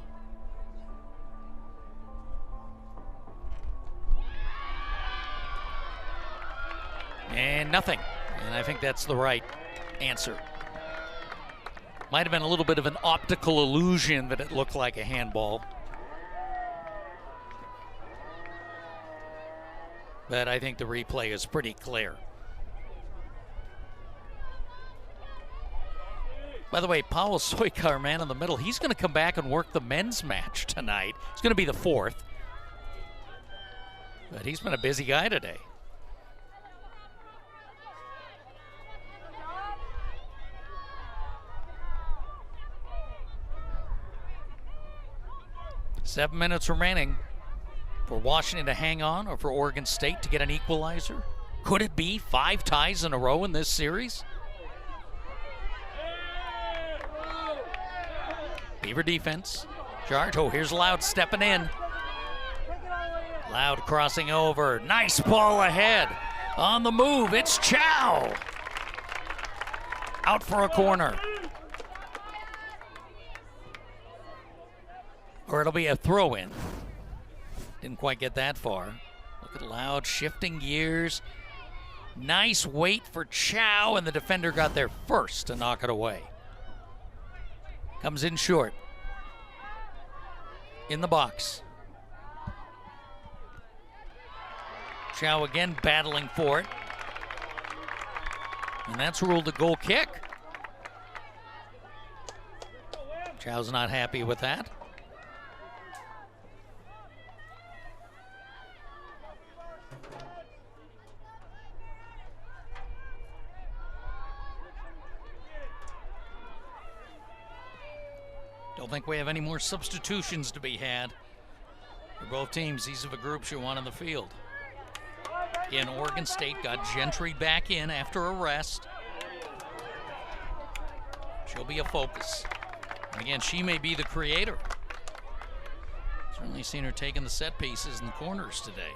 And nothing. And I think that's the right answer. Might have been a little bit of an optical illusion that it looked like a handball. But I think the replay is pretty clear. By the way, Powell Soika, our man in the middle, he's going to come back and work the men's match tonight. It's going to be the 4th. But he's been a busy guy today. Seven minutes remaining for Washington to hang on or for Oregon State to get an equalizer. Could it be 5 ties in a row in this series? Beaver defense. Charge. Oh, here's Loud stepping in. Loud crossing over. Nice ball ahead. On the move, it's Chow. Out for a corner. Or it'll be a throw-in. Didn't quite get that far. Look at Loud shifting gears. Nice wait for Chow, and the defender got there first to knock it away. Comes in short. In the box. Chow again battling for it. And that's ruled a goal kick. Chow's not happy with that. Don't think we have any more substitutions to be had for both teams. These are the groups you want on the field. Again, Oregon State got Gentry back in after a rest. She'll be a focus. And again, she may be the creator. Certainly seen her taking the set pieces in the corners today.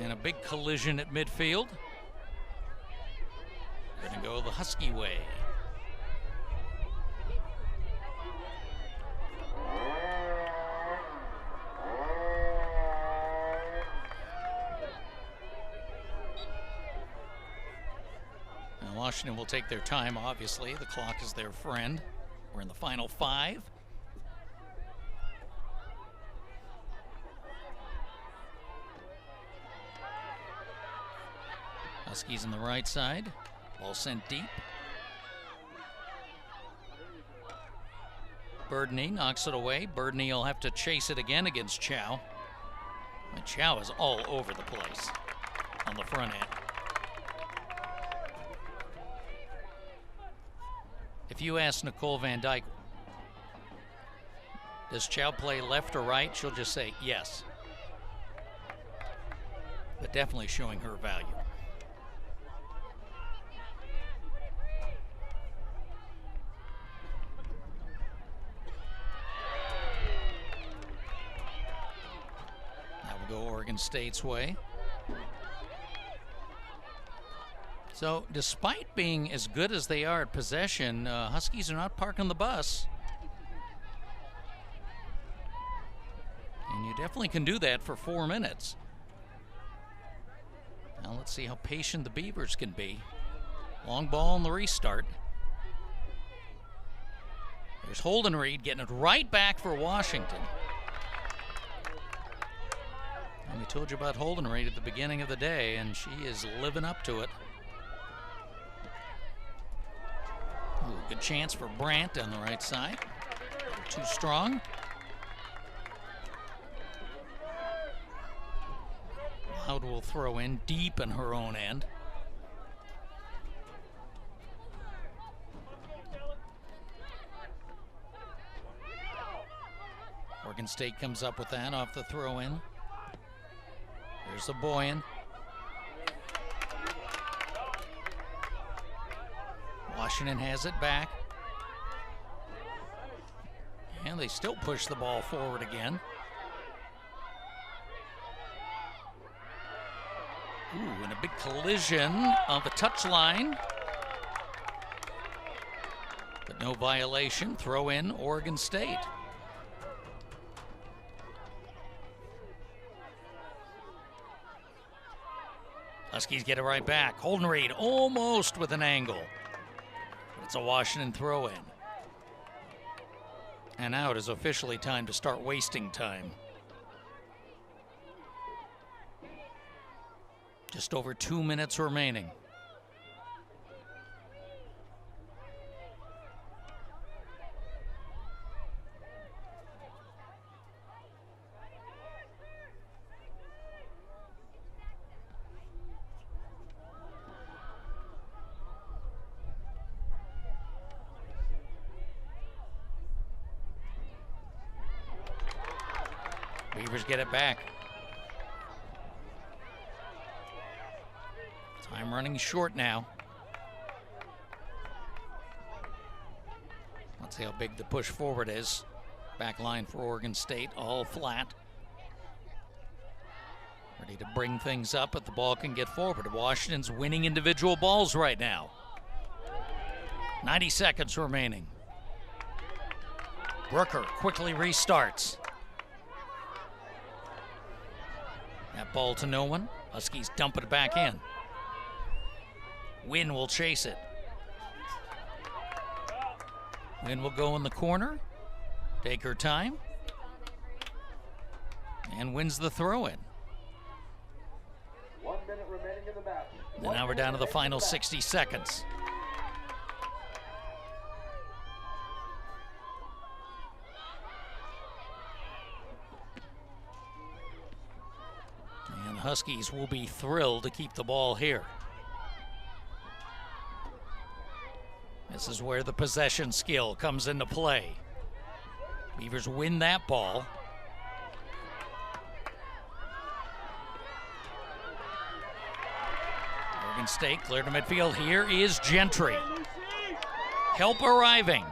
And a big collision at midfield. Gonna go the Husky way. Now Washington will take their time, obviously. The clock is their friend. We're in the final 5. Huskies on the right side. Ball sent deep. Birdney knocks it away. Birdney will have to chase it again against Chow. And Chow is all over the place on the front end. If you ask Nicole Van Dyke, does Chow play left or right? She'll just say yes. But definitely showing her value. Go Oregon State's way. So despite being as good as they are at possession, Huskies are not parking the bus. And you definitely can do that for 4 minutes. Now let's see how patient the Beavers can be. Long ball on the restart. There's Holden Reed getting it right back for Washington. And we told you about Holden Reed at the beginning of the day, and she is living up to it. Ooh, good chance for Brandt on the right side. Too strong. Loud will throw in deep in her own end. Oregon State comes up with that off the throw-in. There's the Boyan. Washington has it back. And they still push the ball forward again. Ooh, and a big collision on the touchline. But no violation. Throw in Oregon State. Huskies get it right back. Holden Reed almost with an angle. But it's a Washington throw-in. And now it is officially time to start wasting time. Just over 2 minutes remaining. Beavers get it back. Time running short now. Let's see how big the push forward is. Back line for Oregon State, all flat. Ready to bring things up, but the ball can get forward. Washington's winning individual balls right now. 90 seconds remaining. Brooker quickly restarts. That ball to no one. Huskies dump it back in. Wynn will chase it. Wynn will go in the corner, take her time, and wins the throw-in. 1 minute remaining in the match. And now we're down to the final 60 seconds. And the Huskies will be thrilled to keep the ball here. This is where the possession skill comes into play. Beavers win that ball. Oregon State clear to midfield. Here is Gentry. Help arriving.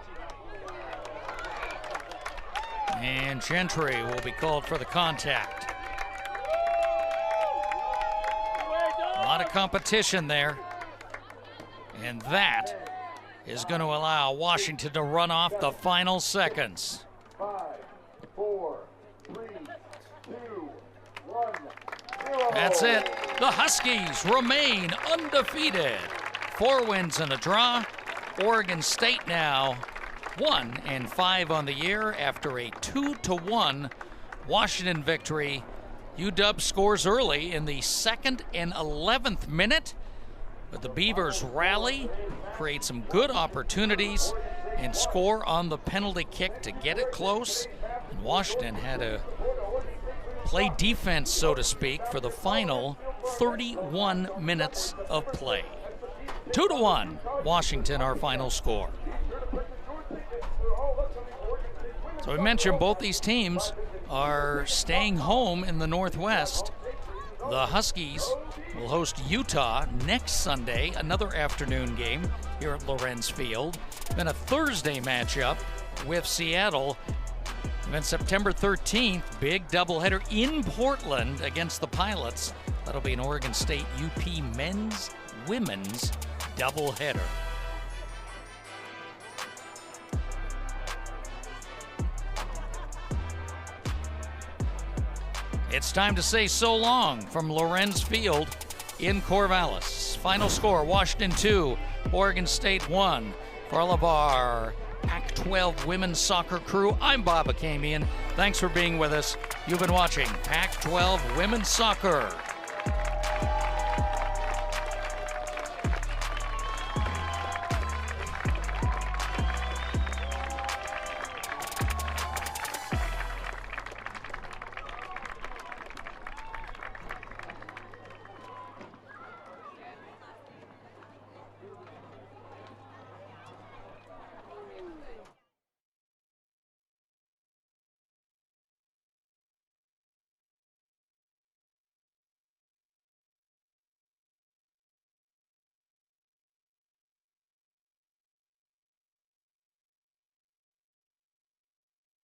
And Gentry will be called for the contact. A lot of competition there. And that is going to allow Washington to run off the final seconds. 5, 4, 3, 2, 1, 0. That's it. The Huskies remain undefeated. 4 wins and a draw. Oregon State now 1-5 on the year after a 2-1 Washington victory. UW scores early in the 2nd and 11th minute. But the Beavers rally, create some good opportunities, and score on the penalty kick to get it close. And Washington had to play defense, so to speak, for the final 31 minutes of play. 2-1, Washington, our final score. So we mentioned both these teams are staying home in the Northwest. The Huskies will host Utah next Sunday, another afternoon game here at Lorenz Field. Then a Thursday matchup with Seattle. And then September 13th, big doubleheader in Portland against the Pilots. That'll be an Oregon State UP men's, women's doubleheader. It's time to say so long from Lorenz Field in Corvallis. Final score, Washington 2, Oregon State 1. For all of our Pac-12 women's soccer crew, I'm Bob Akamian. Thanks for being with us. You've been watching Pac-12 Women's Soccer.